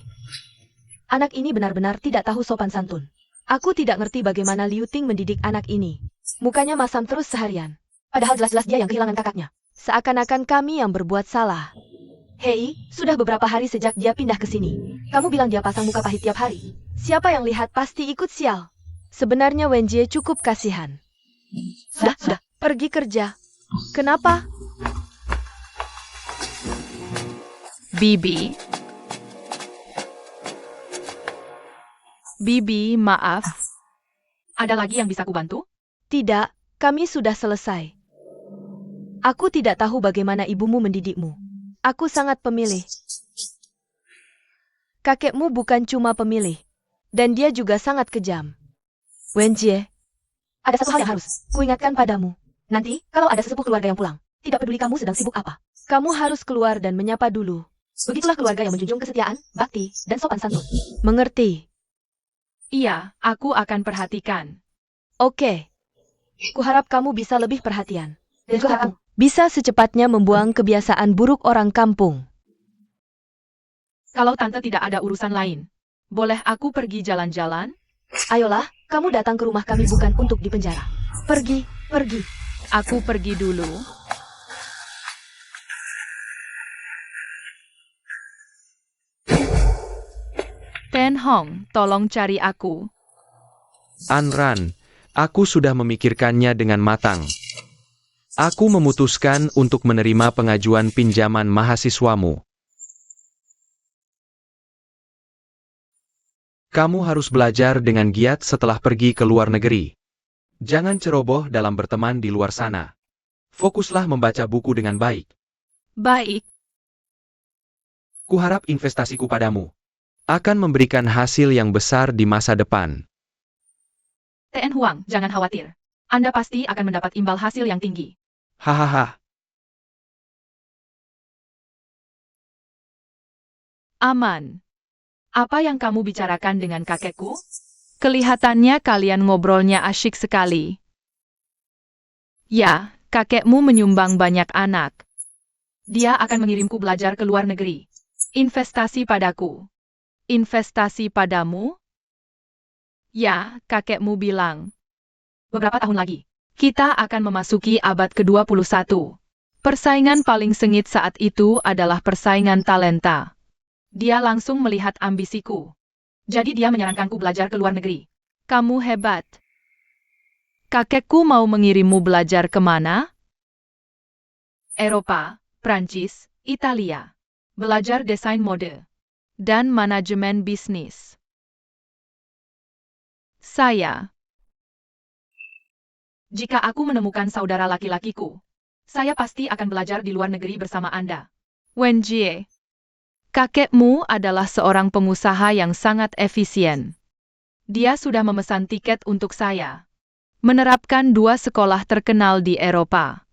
Anak ini benar-benar tidak tahu sopan santun. Aku tidak ngerti bagaimana Liu Ting mendidik anak ini. Mukanya masam terus seharian. Padahal jelas-jelas dia yang kehilangan kakaknya. Seakan-akan kami yang berbuat salah. Hei, sudah beberapa hari sejak dia pindah ke sini. Kamu bilang dia pasang muka pahit tiap hari. Siapa yang lihat pasti ikut sial. Sebenarnya Wenjie cukup kasihan. Sudah, pergi kerja. Kenapa? Bibi. Bibi, maaf. Ada lagi yang bisa kubantu? Tidak, kami sudah selesai. Aku tidak tahu bagaimana ibumu mendidikmu. Aku sangat pemilih. Kakekmu bukan cuma pemilih. Dan dia juga sangat kejam. Wenjie, ada satu hal yang harus kuingatkan padamu. Nanti, kalau ada sesepuh keluarga yang pulang, tidak peduli kamu sedang sibuk apa. Kamu harus keluar dan menyapa dulu. Begitulah keluarga yang menjunjung kesetiaan, bakti, dan sopan santun. Mengerti? Iya, aku akan perhatikan. Oke. Kuharap kamu bisa lebih perhatian. Dan juga kamu bisa secepatnya membuang kebiasaan buruk orang kampung. Kalau tante tidak ada urusan lain, boleh aku pergi jalan-jalan? Ayolah, kamu datang ke rumah kami bukan untuk dipenjara. Pergi, pergi. Aku pergi dulu. Ten Hong, tolong cari aku. Anran, aku sudah memikirkannya dengan matang. Aku memutuskan untuk menerima pengajuan pinjaman mahasiswamu. Kamu harus belajar dengan giat setelah pergi ke luar negeri. Jangan ceroboh dalam berteman di luar sana. Fokuslah membaca buku dengan baik. Baik, Kuharap investasiku padamu akan memberikan hasil yang besar di masa depan. TN Huang, jangan khawatir. Anda pasti akan mendapat imbal hasil yang tinggi. Hahaha. aman. Apa yang kamu bicarakan dengan kakekku? Kelihatannya kalian ngobrolnya asyik sekali. Ya, kakekmu menyumbang banyak anak. Dia akan mengirimku belajar ke luar negeri. Investasi padaku. Investasi padamu? Ya, kakekmu bilang. Beberapa tahun lagi, Kita akan memasuki abad ke-21. Persaingan paling sengit saat itu adalah persaingan talenta. dia langsung melihat ambisiku. Jadi dia menyarankanku belajar ke luar negeri. Kamu hebat. Kakekku mau mengirimmu belajar kemana? Eropa, Prancis, Italia. Belajar desain mode. Dan manajemen bisnis. Saya. Jika aku menemukan saudara laki-lakiku, saya pasti akan belajar di luar negeri bersama Anda. Wenjie. Kakekmu adalah seorang pengusaha yang sangat efisien. Dia sudah memesan tiket untuk saya. Menerapkan 2 sekolah terkenal di Eropa.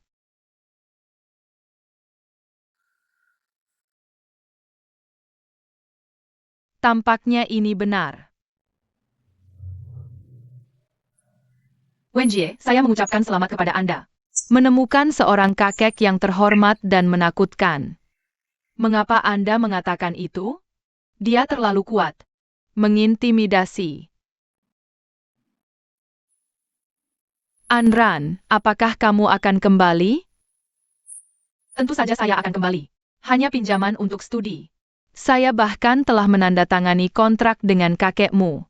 Tampaknya ini benar. Wenjie, saya mengucapkan selamat kepada Anda. Menemukan seorang kakek yang terhormat dan menakutkan. Mengapa Anda mengatakan itu? Dia terlalu kuat. Mengintimidasi. Anran, apakah kamu akan kembali? Tentu saja saya akan kembali. Hanya pinjaman untuk studi. Saya bahkan telah menandatangani kontrak dengan kakekmu.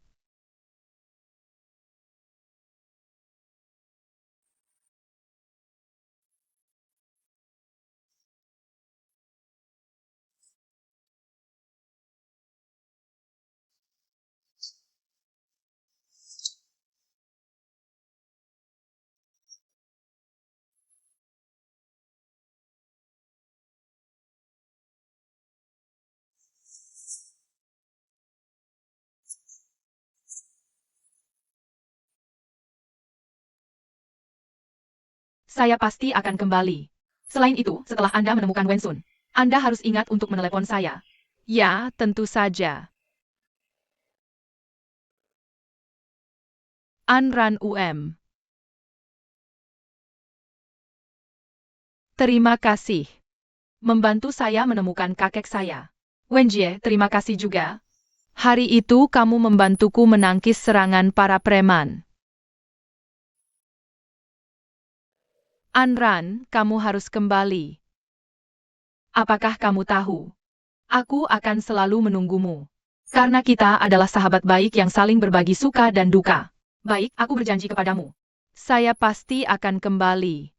Saya pasti akan kembali. Selain itu, setelah Anda menemukan Wensun, Anda harus ingat untuk menelepon saya. Ya, tentu saja. Anran UM. Terima kasih. Membantu saya menemukan kakek saya. Wenjie, terima kasih juga. Hari itu kamu membantuku menangkis serangan para preman. Anran, kamu harus kembali. Apakah kamu tahu? Aku akan selalu menunggumu. Karena kita adalah sahabat baik yang saling berbagi suka dan duka. Baik, aku berjanji kepadamu. Saya pasti akan kembali.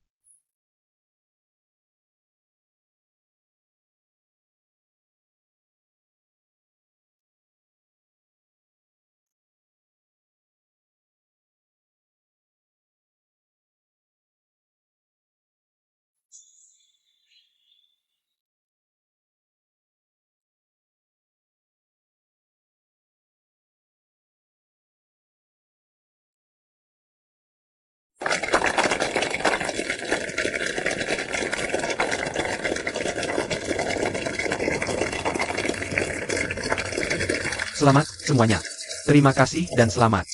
Selamat, semuanya. Terima kasih dan selamat.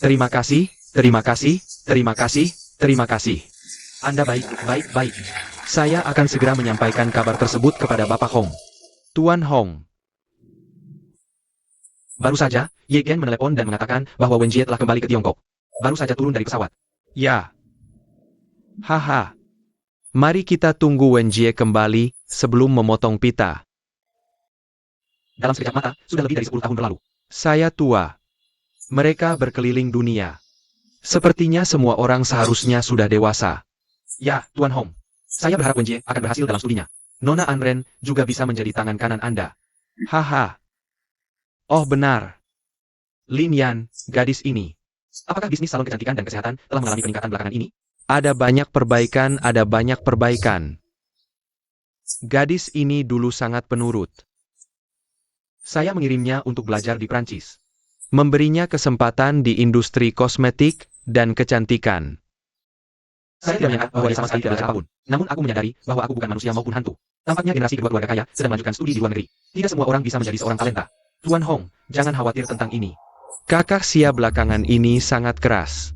Terima kasih, terima kasih, terima kasih, terima kasih. Anda baik, baik, baik. Saya akan segera menyampaikan kabar tersebut kepada Bapak Hong. Tuan Hong. Baru saja, Ye Gen menelepon dan mengatakan bahwa Wenjie telah kembali ke Tiongkok. Baru saja turun dari pesawat. Ya. Haha. Mari kita tunggu Wenjie kembali sebelum memotong pita. Dalam sekejap mata, sudah lebih dari 10 tahun berlalu. Saya tua. Mereka berkeliling dunia. Sepertinya semua orang seharusnya sudah dewasa. Ya, Tuan Hong. Saya berharap Wenjie akan berhasil dalam studinya. Nona Anren juga bisa menjadi tangan kanan Anda. Haha. Oh benar. Lin Yan, gadis ini. Apakah bisnis salon kecantikan dan kesehatan telah mengalami peningkatan belakangan ini? Ada banyak perbaikan, ada banyak perbaikan. Gadis ini dulu sangat penurut. Saya mengirimnya untuk belajar di Prancis. Memberinya kesempatan di industri kosmetik dan kecantikan. Saya tidak menyangka bahwa dia sama sekali tidak belajar apapun. Namun aku menyadari bahwa aku bukan manusia maupun hantu. Tampaknya generasi kedua keluarga kaya sedang melanjutkan studi di luar negeri. Tidak semua orang bisa menjadi seorang talenta. Tuan Hong, jangan khawatir tentang ini. Kakak Sia belakangan ini sangat keras.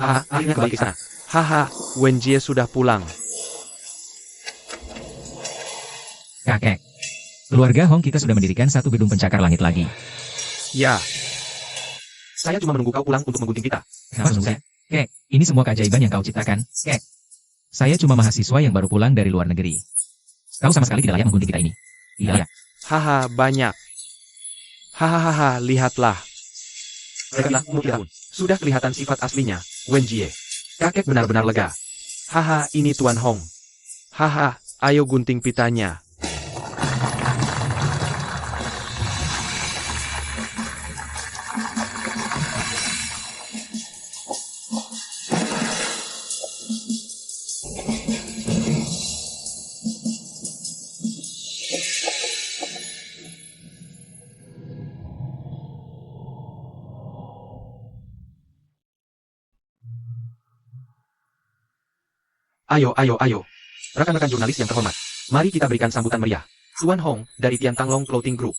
Akhirnya kembali ke sana. Haha, Wenjie sudah pulang. Kakek. Keluarga Hong kita sudah mendirikan satu gedung pencakar langit lagi. Ya, Saya cuma menunggu kau pulang untuk menggunting pita. Kenapa menunggu saya? Kek, ini semua keajaiban yang kau ciptakan. Kek. Saya cuma mahasiswa yang baru pulang dari luar negeri. Kau sama sekali tidak layak menggunting pita ini. Tidak layak. haha banyak. Hahaha, lihatlah. Baiklah, umur 3 tahun. Sudah kelihatan sifat aslinya, Wenjie. Kakek benar-benar lega. Haha, ini Tuan Hong. Haha, ayo gunting pitanya. Ayo, ayo, ayo. Rekan-rekan jurnalis yang terhormat. Mari kita berikan sambutan meriah. Tuan Hong, dari Tian Tanglong Clothing Group.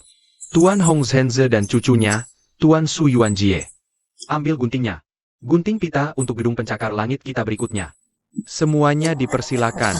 Tuan Hong Zhenze dan cucunya, Tuan Su Yuanjie. Ambil guntingnya. Gunting pita untuk gedung pencakar langit kita berikutnya. Semuanya dipersilakan.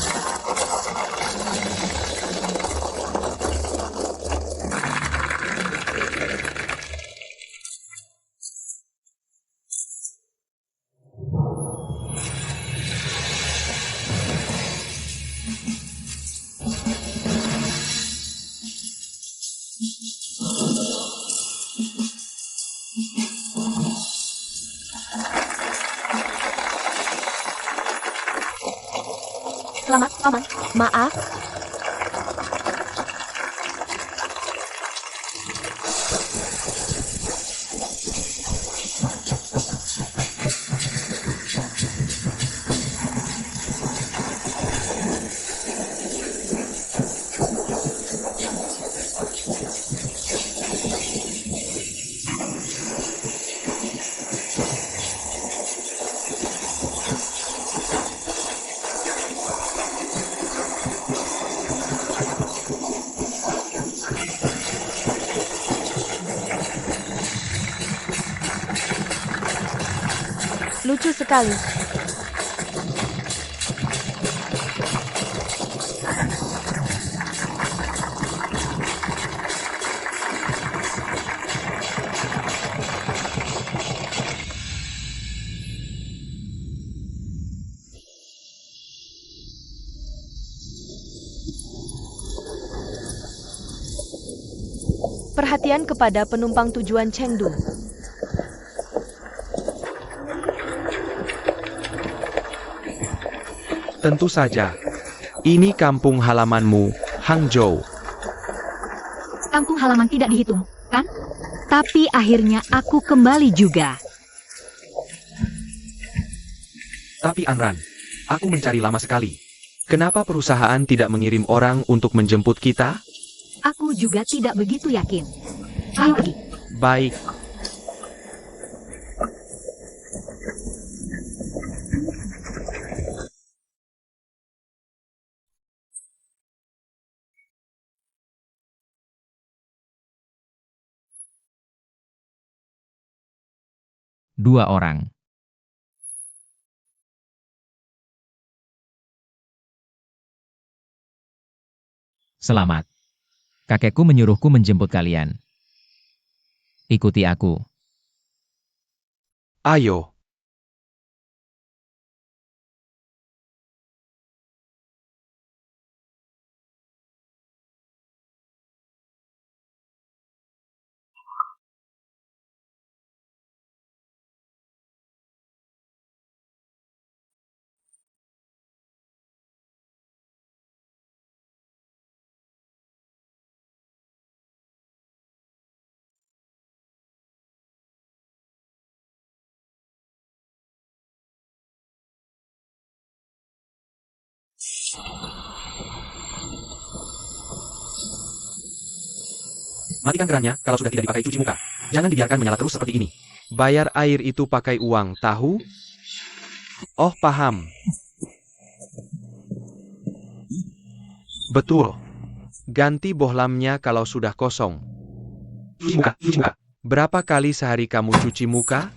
Selamat, Paman. Maaf, Lucu sekali. Perhatian kepada penumpang tujuan Chengdu. Tentu saja. Ini kampung halamanmu, Hangzhou. Kampung halaman tidak dihitung, kan? Tapi akhirnya aku kembali juga. Tapi Anran, aku mencari lama sekali. Kenapa perusahaan tidak mengirim orang untuk menjemput kita? Aku juga tidak begitu yakin. Ayo pergi. Baik. Dua orang. Selamat. Kakekku menyuruhku menjemput kalian. Ikuti aku. Ayo. Matikan kerannya kalau sudah tidak dipakai cuci muka. Jangan dibiarkan menyala terus seperti ini. Bayar air itu pakai uang, tahu? Oh, paham. Betul. Ganti bohlamnya kalau sudah kosong. Cuci muka, cuci muka. Berapa kali sehari kamu cuci muka?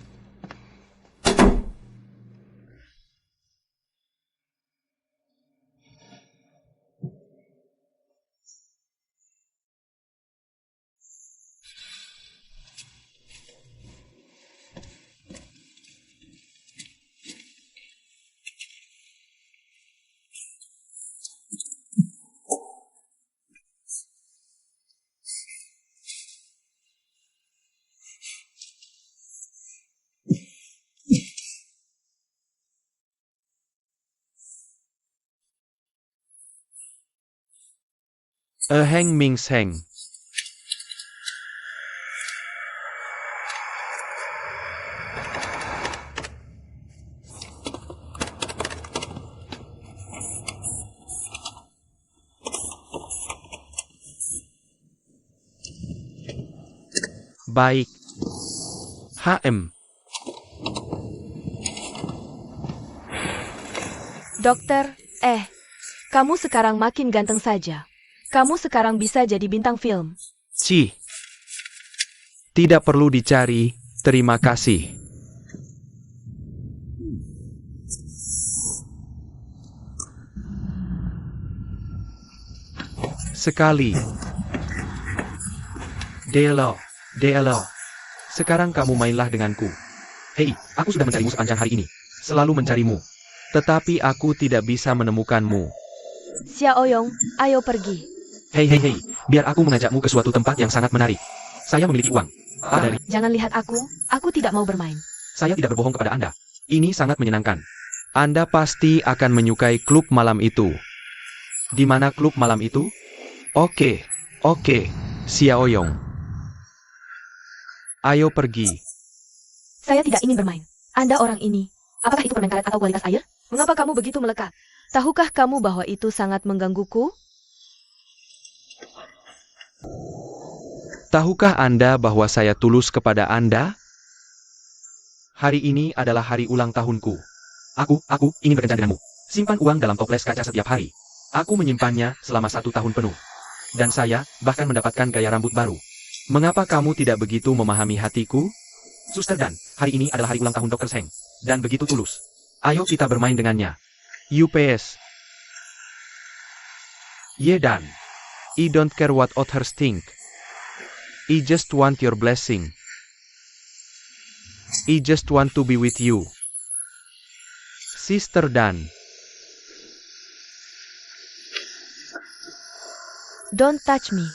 Heng Ming Seng. Baik. HM. Dokter, kamu sekarang makin ganteng saja. Kamu sekarang bisa jadi bintang film. Cih. Tidak perlu dicari, terima kasih. Sekali. Delo, Delo. Sekarang kamu mainlah denganku. Hei, aku sudah mencarimu sepanjang hari ini. Selalu mencarimu. Tetapi aku tidak bisa menemukanmu. Xiaoyong, ayo pergi. Hei, hei, hei. Biar aku mengajakmu ke suatu tempat yang sangat menarik. Saya memiliki uang. Dari Jangan lihat aku tidak mau bermain. saya tidak berbohong kepada Anda. Ini sangat menyenangkan. Anda pasti akan menyukai klub malam itu. Di mana klub malam itu? Oke, Xiaoyong. Ayo pergi. Saya tidak ingin bermain. Anda orang ini. Apakah itu permen karet atau kualitas air? Mengapa kamu begitu melekat? Tahukah kamu bahwa itu sangat menggangguku? Tahukah Anda bahwa saya tulus kepada Anda? Hari ini adalah hari ulang tahunku. Aku ingin bekerja denganmu. Simpan uang dalam toples kaca setiap hari. Aku menyimpannya selama 1 tahun penuh. Dan saya bahkan mendapatkan gaya rambut baru. Mengapa kamu tidak begitu memahami hatiku? Suster Dan, hari ini adalah hari ulang tahun Dr. Seng. Dan begitu tulus. Ayo kita bermain dengannya. UPS. Yeah dan. I don't care what others think. I just want your blessing. I just want to be with you. Sister Dan. Don't touch me.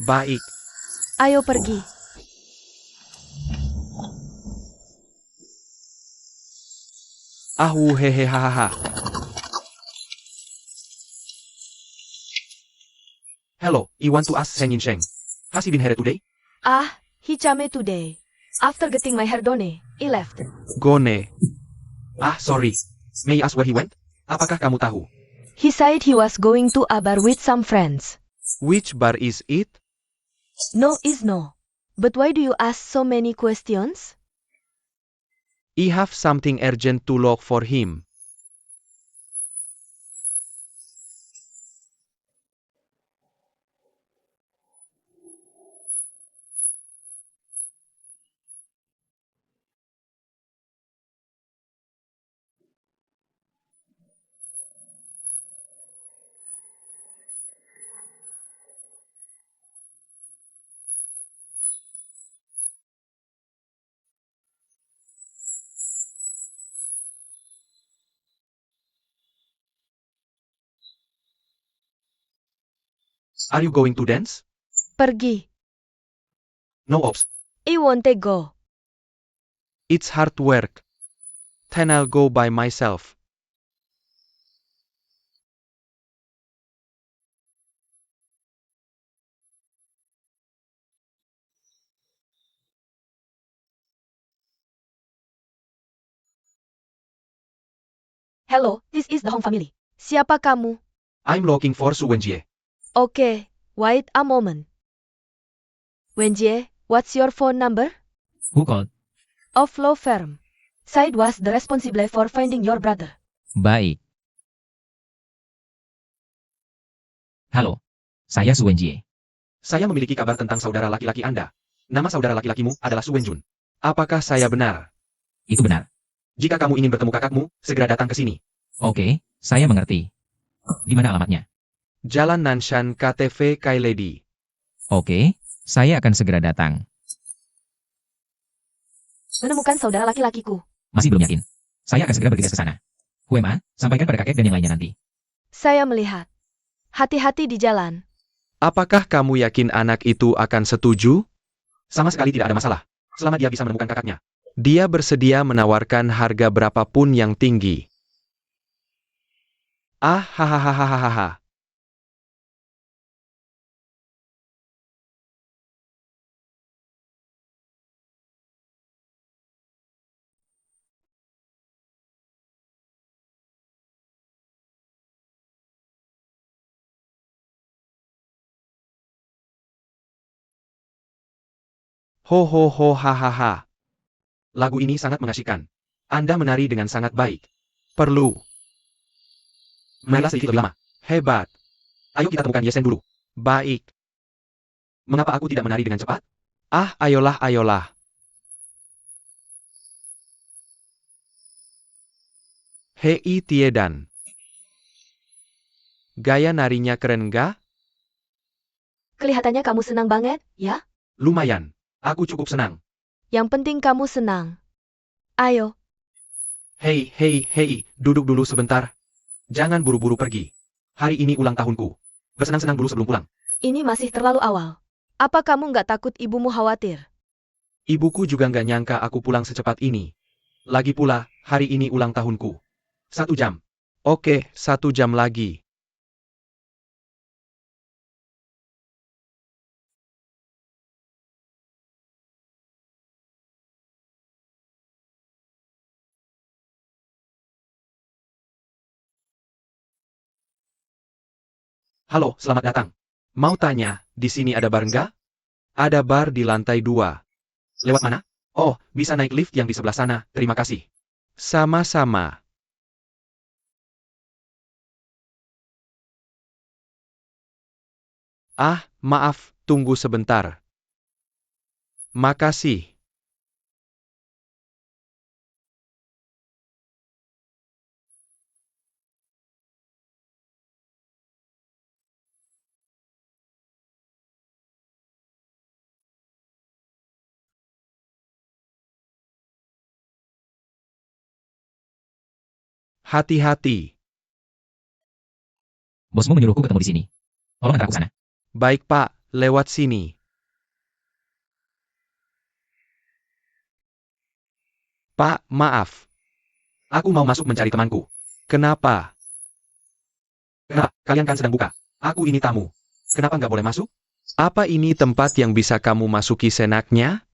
Baik. Ayo pergi. Hehe hahaha. Hello, I want to ask Seng In Sheng. Has he been here today? He came today. After getting my hair done, he left. Gone. Sorry. May I ask where he went? Apakah kamu tahu? He said he was going to a bar with some friends. Which bar is it? No is no. But why do you ask so many questions? I have something urgent to look for him. Are you going to dance? Pergi. No ops. I won't go. It's hard work. Then I'll go by myself. Hello, this is the Hong family. Siapa kamu? I'm looking for Su Wenjie. Okay, wait a moment. Wenjie, what's your phone number? Who called? Of law firm. Said was the responsible for finding your brother. Baik. Halo. Saya Su Wenjie. Saya memiliki kabar tentang saudara laki-laki Anda. Nama saudara laki-lakimu adalah Su Wenjun. Apakah saya benar? Itu benar. Jika kamu ingin bertemu kakakmu, segera datang ke sini. Oke, saya mengerti. Di mana alamatnya? Jalan Nanshan KTV Kailedi. Oke, saya akan segera datang. Menemukan saudara laki-lakiku. Masih belum yakin. Saya akan segera bergegas ke sana. Huema, sampaikan pada kakek dan yang lainnya nanti. Saya melihat. Hati-hati di jalan. Apakah kamu yakin anak itu akan setuju? Sama sekali tidak ada masalah. Selama dia bisa menemukan kakaknya. Dia bersedia menawarkan harga berapapun yang tinggi. Hahaha. Ho hahaha. Lagu ini sangat mengasyikkan. Anda menari dengan sangat baik. Perlu. Marilah sedikit lebih lama. Hebat. Ayo kita temukan Yesen dulu. Baik. Mengapa aku tidak menari dengan cepat? Ayolah. Hei Tiedan. Gaya narinya keren gak? Kelihatannya kamu senang banget, ya? Lumayan. Aku cukup senang. Yang penting kamu senang. Ayo. Hei, duduk dulu sebentar. Jangan buru-buru pergi. Hari ini ulang tahunku. Bersenang-senang dulu sebelum pulang. Ini masih terlalu awal. Apa kamu nggak takut ibumu khawatir? Ibuku juga nggak nyangka aku pulang secepat ini. Lagi pula, hari ini ulang tahunku. 1 jam. Oke, 1 jam lagi. Halo, selamat datang. Mau tanya, di sini ada bar nggak? Ada bar di lantai 2. Lewat mana? Oh, bisa naik lift yang di sebelah sana. Terima kasih. Sama-sama. Maaf, tunggu sebentar. Makasih. Hati-hati. Bosmu menyuruhku ketemu di sini. Tolong antar aku ke sana. Baik Pak, lewat sini. Pak, maaf. Aku mau masuk mencari temanku. Kenapa? Kenapa? Kalian kan sedang buka. Aku ini tamu. Kenapa nggak boleh masuk? Apa ini tempat yang bisa kamu masuki senaknya?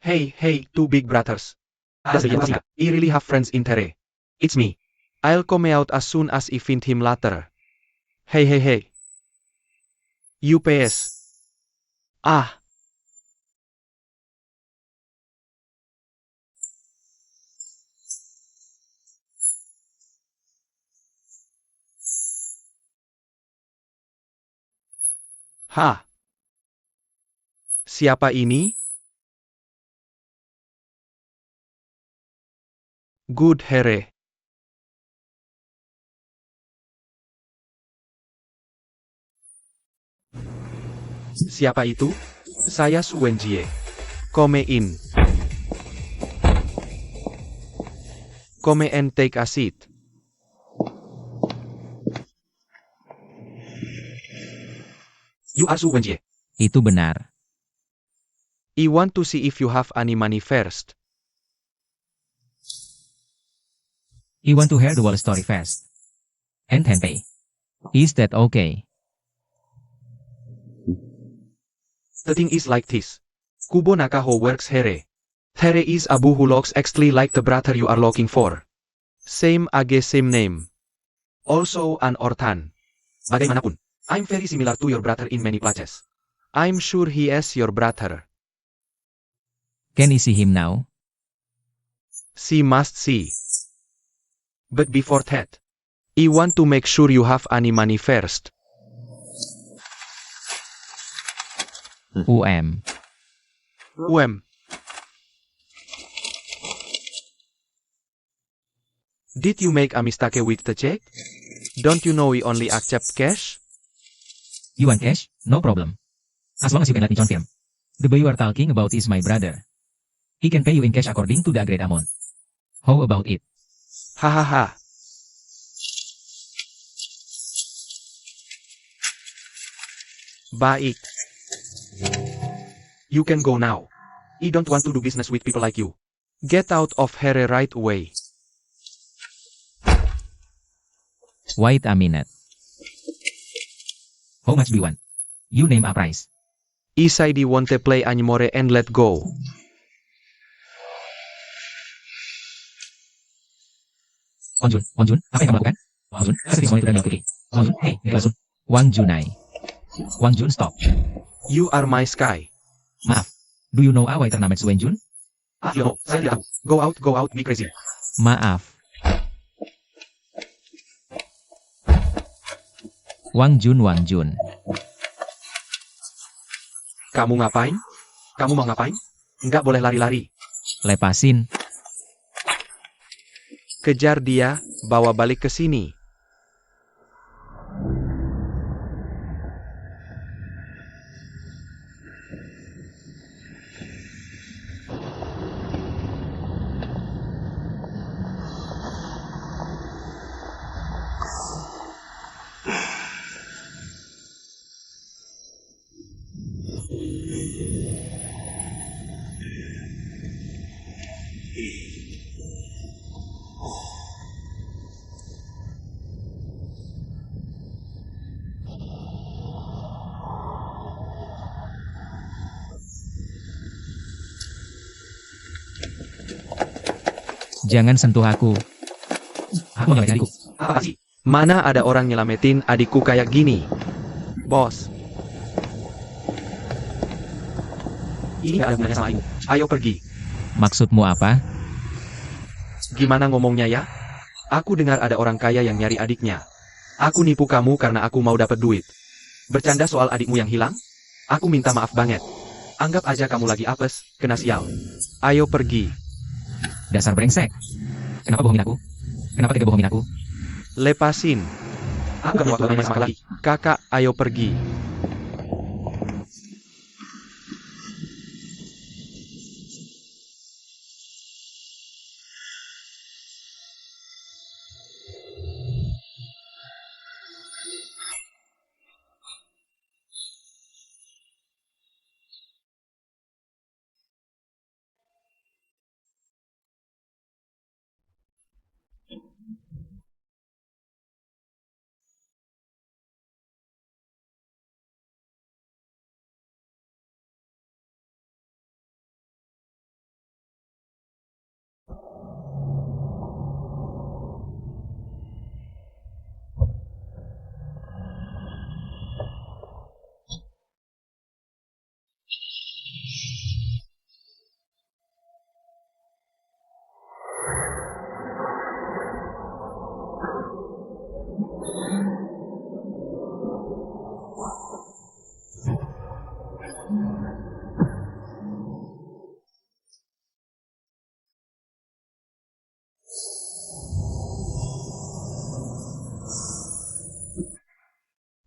Hey, two big brothers. Does the I really have friends in Tere? It's me. I'll come out as soon as I find him later. Hey. UPS. Ah. Ha. Siapa ini? Good Here. Siapa itu? Saya Su Wenjie. Come in. Come and take a seat. You are Su Wenjie. Itu benar. I want to see if you have any money first. You want to hear the whole story first. And then pay. Is that okay? The thing is like this. Kubo Nakaho works here. Tere is Abu who looks exactly like the brother you are looking for. Same age, same name. Also an orphan. Bagaimanapun, I'm very similar to your brother in many places. I'm sure he is your brother. Can I see him now? She must see. But before that, I want to make sure you have any money first. UM. Did you make a mistake with the check? Don't you know we only accept cash? You want cash? No problem. As long as you can let me confirm. The boy you are talking about is my brother. He can pay you in cash according to the agreed amount. How about it? Hahaha. Baik. you can go now. I don't want to do business with people like you. Get out of here right away. Wait a minute. How much do you want? You name a price. Isaidi won't play anymore and let go. Wang Jun, apa yang kamu lakukan? Wang Jun, kasih semuanya itu dan diikuti. Wang Jun, hey, Wang Jun. Wang Junai. Wang Jun, stop. You are my sky. Maaf, do you know a waiter namanya Wang Jun? No, saya tidak tahu. Go out, be crazy. Maaf. Wang Jun. Kamu ngapain? Kamu mau ngapain? Nggak boleh lari-lari. Lepasin. Kejar dia, bawa balik ke sini. Jangan sentuh aku. Aku mau nyelamatin adikku. Apa sih? Mana ada orang nyelamatin adikku kayak gini? Bos, Ini nggak ada gunanya sama ibu. Ayo pergi. Maksudmu apa? gimana ngomongnya ya? Aku dengar ada orang kaya yang nyari adiknya. Aku nipu kamu karena aku mau dapat duit. Bercanda soal adikmu yang hilang? Aku minta maaf banget. Anggap aja kamu lagi apes, kena sial. Ayo pergi. Dasar brengsek. Kenapa bohongin aku? Kenapa tega bohongin aku? Lepasin. Aku gak mau waktu sama lagi. Kakak, ayo pergi.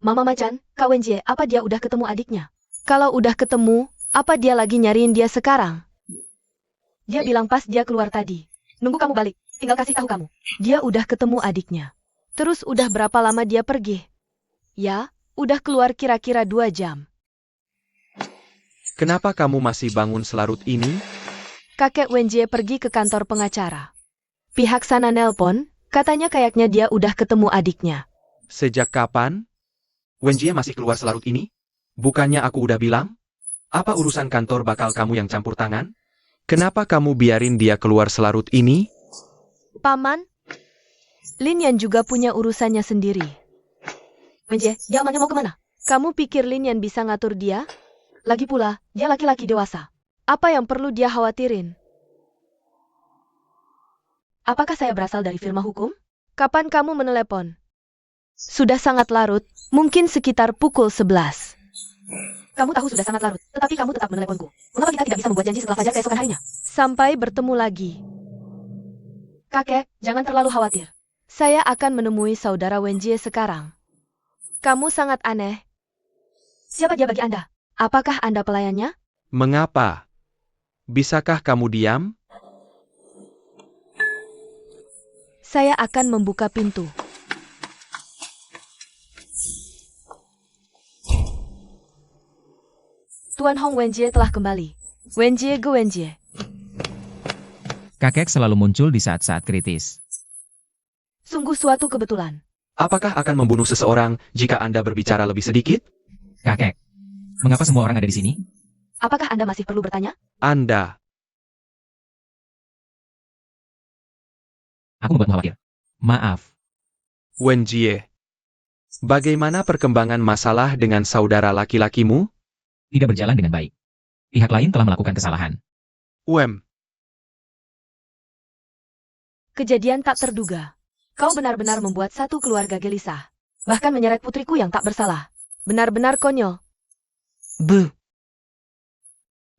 Mama Macan, Kak Wenjie, apa dia udah ketemu adiknya? Kalau udah ketemu, apa dia lagi nyariin dia sekarang? Dia bilang pas dia keluar tadi. Nunggu kamu balik, tinggal kasih tahu kamu. Dia udah ketemu adiknya. Terus udah berapa lama dia pergi? Ya, udah keluar kira-kira 2 jam. Kenapa kamu masih bangun selarut ini? Kakek Wenjie pergi ke kantor pengacara. Pihak sana nelpon, katanya kayaknya dia udah ketemu adiknya. Sejak kapan? Wenjie masih keluar selarut ini? Bukannya aku udah bilang? Apa urusan kantor bakal kamu yang campur tangan? Kenapa kamu biarin dia keluar selarut ini? Paman, Lin Yan juga punya urusannya sendiri. Wenjie, dia amannya mau kemana? Kamu pikir Lin Yan bisa ngatur dia? Lagi pula, dia laki-laki dewasa. Apa yang perlu dia khawatirin? Apakah saya berasal dari firma hukum? Kapan kamu menelepon? Sudah sangat larut, mungkin sekitar pukul 11. Kamu tahu sudah sangat larut, tetapi kamu tetap meneleponku. Mengapa kita tidak bisa membuat janji setelah fajar keesokan harinya? Sampai bertemu lagi. Kakek, jangan terlalu khawatir. Saya akan menemui saudara Wenjie sekarang. Kamu sangat aneh. Siapa dia bagi Anda? Apakah Anda pelayannya? Mengapa? Bisakah kamu diam? Saya akan membuka pintu. Tuan Hong Wenjie telah kembali. Wenjie ge Wenjie. Kakek selalu muncul di saat-saat kritis. Sungguh suatu kebetulan. Apakah akan membunuh seseorang jika Anda berbicara lebih sedikit? Kakek, mengapa semua orang ada di sini? Apakah Anda masih perlu bertanya? Anda. Aku membuatmu khawatir. Maaf. Wenjie. Bagaimana perkembangan masalah dengan saudara laki-lakimu? Tidak berjalan dengan baik. Pihak lain telah melakukan kesalahan. Kejadian tak terduga. Kau benar-benar membuat satu keluarga gelisah. Bahkan menyeret putriku yang tak bersalah. Benar-benar konyol.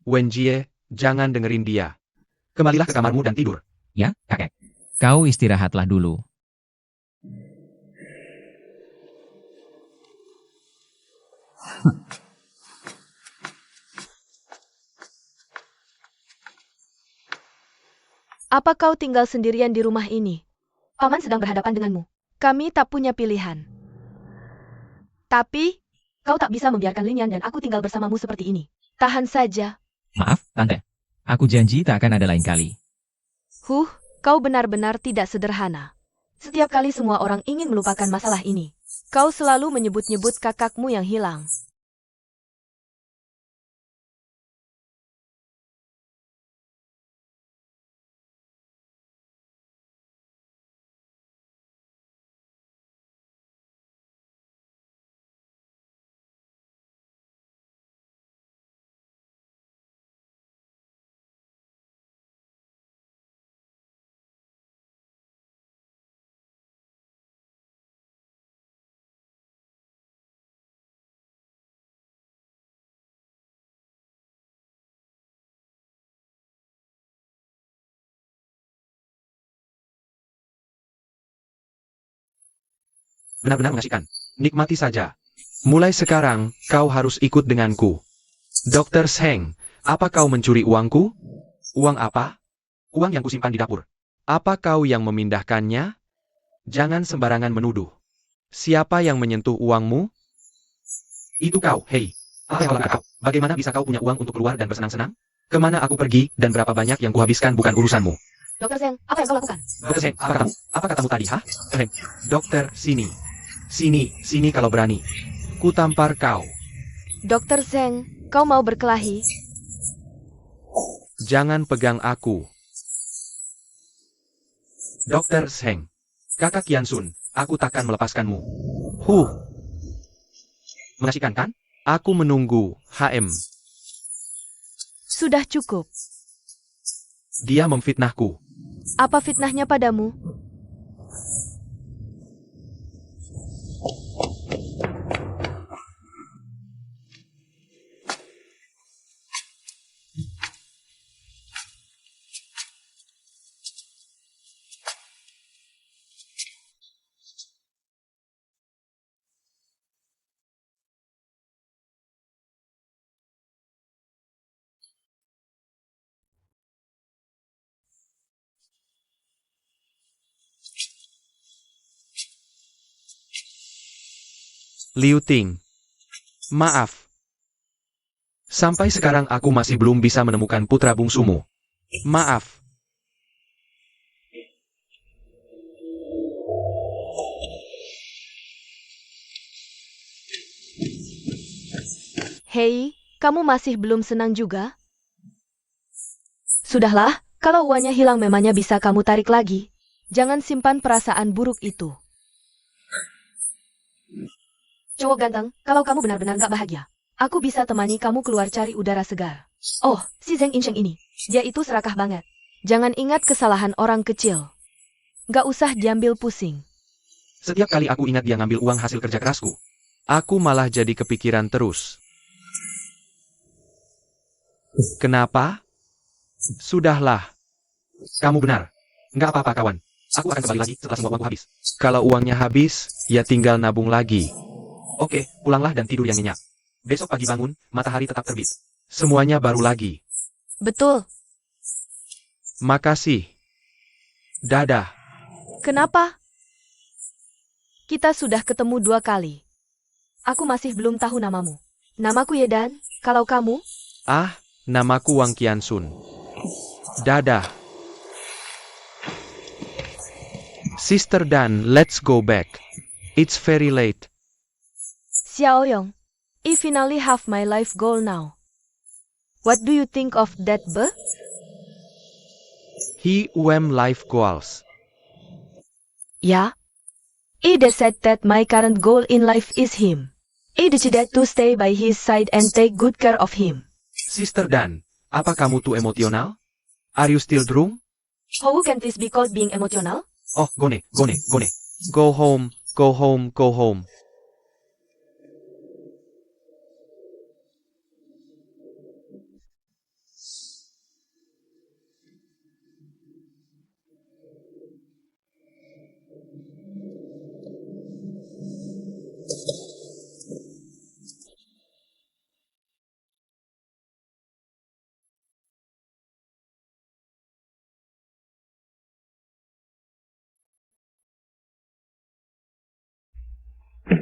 Wenjie, jangan dengerin dia. Kembalilah ke kamarmu dan tidur. Ya, kakek. Kau istirahatlah dulu. Apa kau tinggal sendirian di rumah ini? Paman sedang berhadapan denganmu. Kami tak punya pilihan. Tapi, kau tak bisa membiarkan Lin Yan dan aku tinggal bersamamu seperti ini. Tahan saja. Maaf, Tante. Aku janji tak akan ada lain kali. Kau benar-benar tidak sederhana. Setiap kali semua orang ingin melupakan masalah ini, kau selalu menyebut-nyebut kakakmu yang hilang. Benar-benar mengasihkan. Nikmati saja. Mulai sekarang, kau harus ikut denganku. Dr. Sheng, apa kau mencuri uangku? Uang apa? Uang yang kusimpan di dapur. Apa kau yang memindahkannya? Jangan sembarangan menuduh. Siapa yang menyentuh uangmu? Itu kau, hei. Apa yang kau lakukan? Bagaimana bisa kau punya uang untuk keluar dan bersenang-senang? Kemana aku pergi dan berapa banyak yang kuhabiskan bukan urusanmu. Dokter Zeng, apa yang kau lakukan? Dokter Zeng, apa katamu tadi, ha? Dokter, sini. Sini kalau berani. Ku tampar kau. Dokter Zeng, kau mau berkelahi? Jangan pegang aku. Dokter Sheng. Kakak Yansun, aku takkan melepaskanmu. Mengasihkan kan? Aku menunggu, HM. Sudah cukup. Dia memfitnahku. Apa fitnahnya padamu? Liu Ting. Maaf. Sampai sekarang aku masih belum bisa menemukan putra bungsumu. Maaf. Hei, kamu masih belum senang juga? Sudahlah, kalau uangnya hilang memangnya bisa kamu tarik lagi. Jangan simpan perasaan buruk itu. Cowok ganteng, kalau kamu benar-benar gak bahagia, aku bisa temani kamu keluar cari udara segar. Oh, si Zheng Insheng ini, dia itu serakah banget. Jangan ingat kesalahan orang kecil. Gak usah diambil pusing. Setiap kali aku ingat dia ngambil uang hasil kerja kerasku. Aku malah jadi kepikiran terus. Kenapa? Sudahlah. Kamu benar. Nggak apa-apa kawan. Aku akan kembali lagi setelah semua uangku habis. Kalau uangnya habis, ya tinggal nabung lagi. Oke, pulanglah dan tidur yang nyenyak. Besok pagi bangun, matahari tetap terbit. Semuanya baru lagi. Betul. Makasih. Dadah. Kenapa? Kita sudah ketemu 2 kali. Aku masih belum tahu namamu. Namaku Yedan, kalau kamu? Ah, namaku Wang Qiansun. Dadah. Sister Dan, let's go back. It's very late. Xiaoyong, I finally have my life goal now. What do you think of that, Be? He life goals. Yeah. I said that my current goal in life is him. I decided to stay by his side and take good care of him. Sister Dan, apa kamu tuh emosional? Are you still drunk? How can this be called being emotional? Oh, gone. Go home, go home, go home.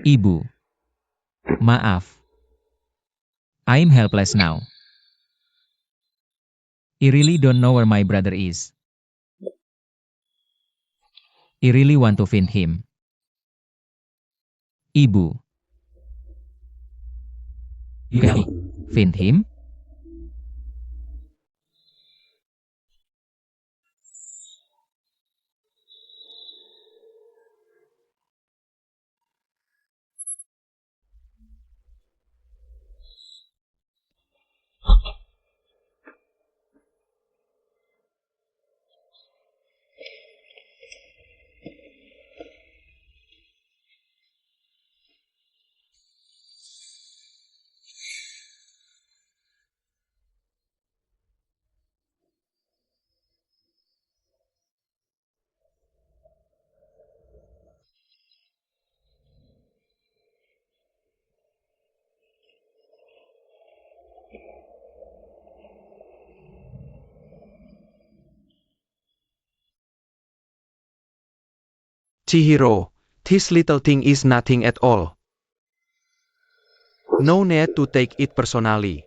Ibu. Maaf. I'm helpless now. I really don't know where my brother is. I really want to find him. Ibu. You can help me find him? Chihiro, this little thing is nothing at all. No need to take it personally.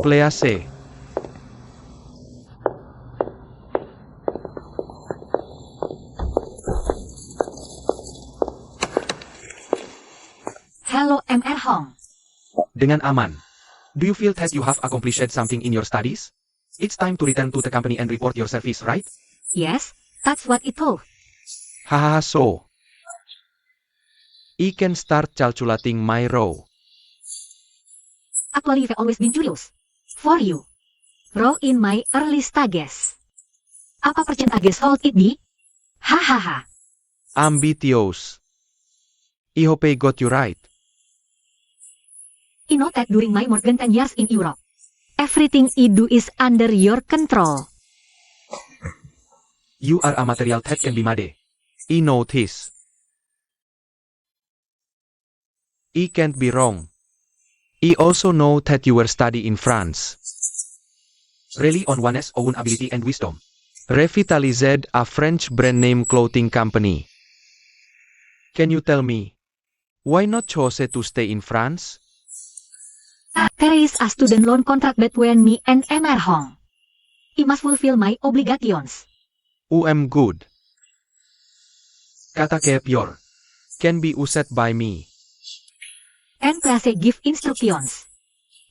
Please. Hello, Mr. Hong. Dengan aman. Do you feel that you have accomplished something in your studies? It's time to return to the company and report your service, right? Yes, that's what it told. Hahaha so. I can start calculating my row. Actually, I've always been curious. For you. Row in my early stages. Apa percentage hold it be? Hahaha. Ambitious. I hope I got you right. I noted during my more than 10 years in Europe. Everything I do is under your control. You are a material that can be made. I notice. I can't be wrong. I also know that you were study in France. Rely on one's own ability and wisdom. Revitalized, a French brand name clothing company. Can you tell me, why not chose to stay in France? There is a student loan contract between me and Emmer Hong. I must fulfill my obligations. Good. Kata ke pure. Can be used by me. And please give instructions.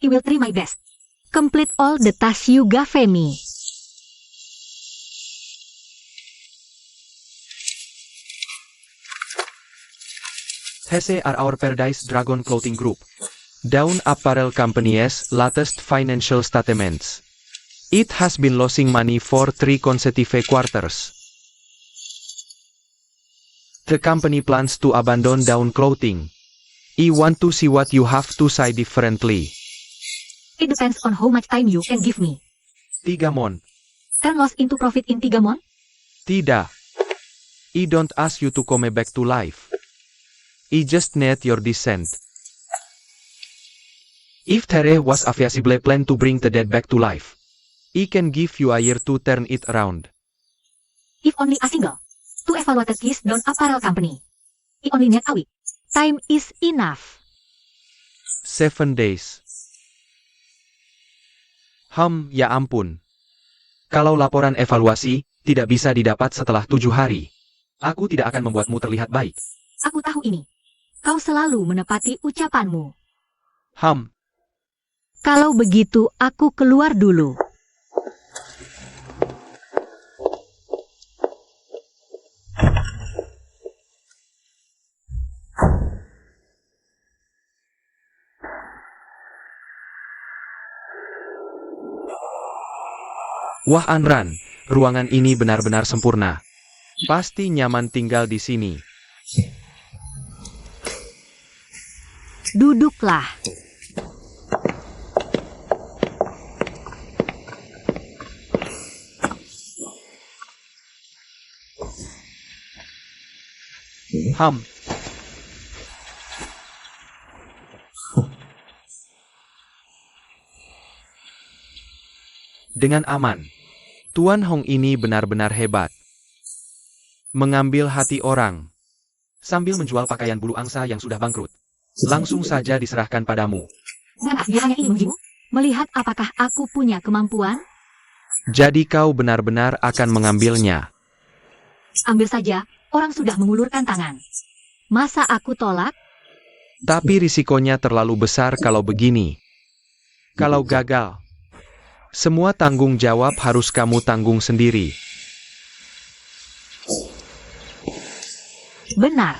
I will try my best. Complete all the tasks you gave me. These are our Paradise Dragon Clothing Group. Dawn Apparel Company's latest financial statements. It has been losing money for 3 consecutive quarters. The company plans to abandon Dawn Clothing. I want to see what you have to say differently. It depends on how much time you can give me. 3 months. Turn loss into profit in 3 months? Tidak. I don't ask you to come back to life. I just need your dissent. If there was a feasible plan to bring the dead back to life, I can give you a year to turn it around. If only a single. To evaluate this Dawn Apparel Company. I only need a week. Time is enough. 7 days. Ya ampun. kalau laporan evaluasi tidak bisa didapat setelah 7 hari, aku tidak akan membuatmu terlihat baik. Aku tahu ini. Kau selalu menepati ucapanmu. Kalau begitu, aku keluar dulu. Wah Anran, ruangan ini benar-benar sempurna. Pasti nyaman tinggal di sini. Duduklah. Dengan aman. Tuan Hong ini benar-benar hebat. Mengambil hati orang. Sambil menjual pakaian bulu angsa yang sudah bangkrut. Langsung saja diserahkan padamu. Nah, dia hanya ingin mengujimu. Melihat apakah aku punya kemampuan? Jadi kau benar-benar akan mengambilnya. Ambil saja, orang sudah mengulurkan tangan. Masa aku tolak? Tapi risikonya terlalu besar kalau begini. Kalau gagal, semua tanggung jawab harus kamu tanggung sendiri. Benar.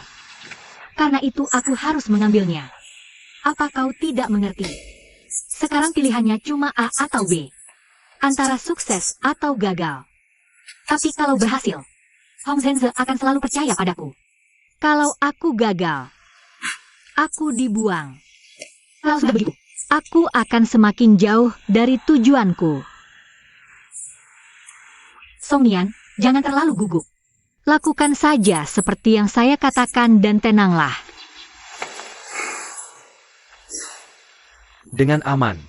Karena itu aku harus mengambilnya. Apa kau tidak mengerti? Sekarang pilihannya cuma A atau B. Antara sukses atau gagal. Tapi kalau berhasil, Hong Zhenze akan selalu percaya padaku. Kalau aku gagal, aku dibuang. Kalau sudah begitu, aku akan semakin jauh dari tujuanku. Song Nian, jangan terlalu gugup. Lakukan saja seperti yang saya katakan dan tenanglah. Dengan aman.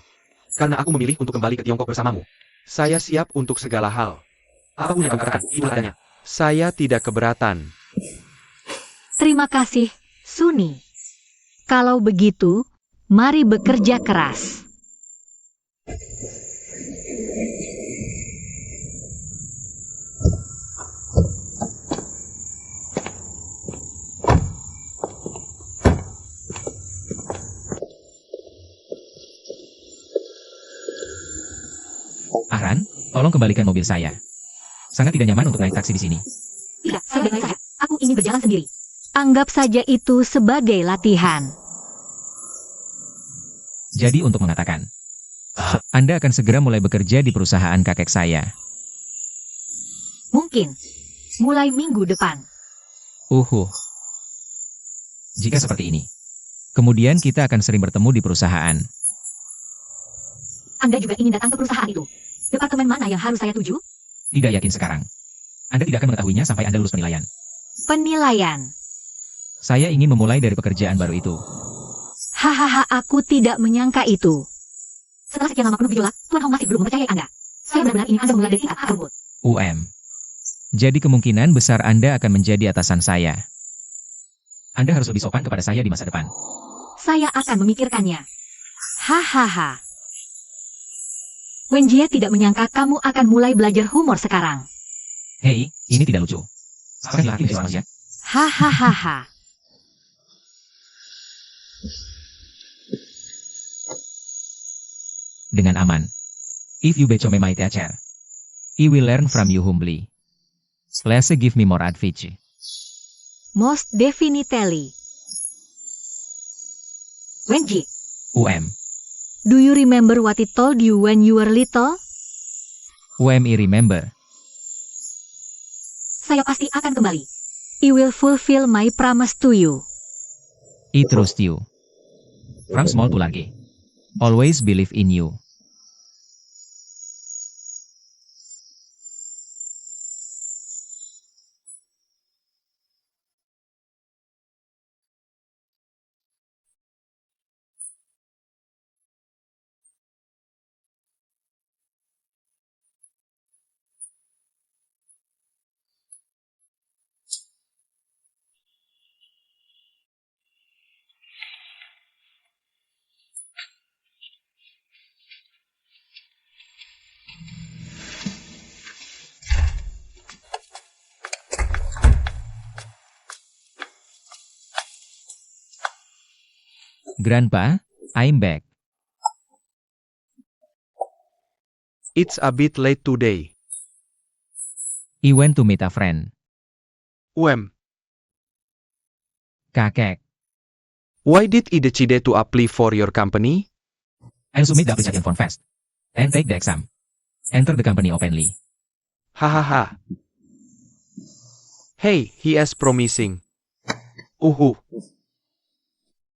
Karena aku memilih untuk kembali ke Tiongkok bersamamu. Saya siap untuk segala hal. Apapun yang kamu katakan, itu adanya. Saya tidak keberatan. Terima kasih, Suni. Kalau begitu, mari bekerja keras. Ahran, tolong kembalikan mobil saya. Sangat tidak nyaman untuk naik taksi di sini. Tidak, saya baik saja. Aku ingin berjalan sendiri. Anggap saja itu sebagai latihan. Jadi untuk mengatakan, Anda akan segera mulai bekerja di perusahaan kakek saya. Mungkin. mulai minggu depan. Jika seperti ini, kemudian kita akan sering bertemu di perusahaan. Anda juga ingin datang ke perusahaan itu? Departemen mana yang harus saya tuju? Tidak yakin sekarang. Anda tidak akan mengetahuinya sampai Anda lulus penilaian. Penilaian. Saya ingin memulai dari pekerjaan baru itu. Hahaha, aku tidak menyangka itu. Setelah sekian lama penuh gejolak, Tuan Hong masih belum mempercayai Anda. Saya benar-benar ingin Anda memulai dari tingkat akar rumput. Jadi kemungkinan besar Anda akan menjadi atasan saya. Anda harus lebih sopan kepada saya di masa depan. Saya akan memikirkannya. Hahaha. Wenjie tidak menyangka kamu akan mulai belajar humor sekarang. Hei, ini tidak lucu. Apa yang laki menjadi manusia? Hahaha. Dengan aman. If you become my teacher, I will learn from you humbly. Please give me more advice. Most definitely. Wenjie, do you remember what I told you when you were little? I remember. Saya pasti akan kembali. I will fulfill my promise to you. I trust you. From small to large. Always believe in you. Grandpa, I'm back. It's a bit late today. I went to meet a friend. Kakek, Why did I decide to apply for your company? I submit the application form fast. And take the exam. Enter the company openly. Hahaha. Hey, he is promising. Uhu.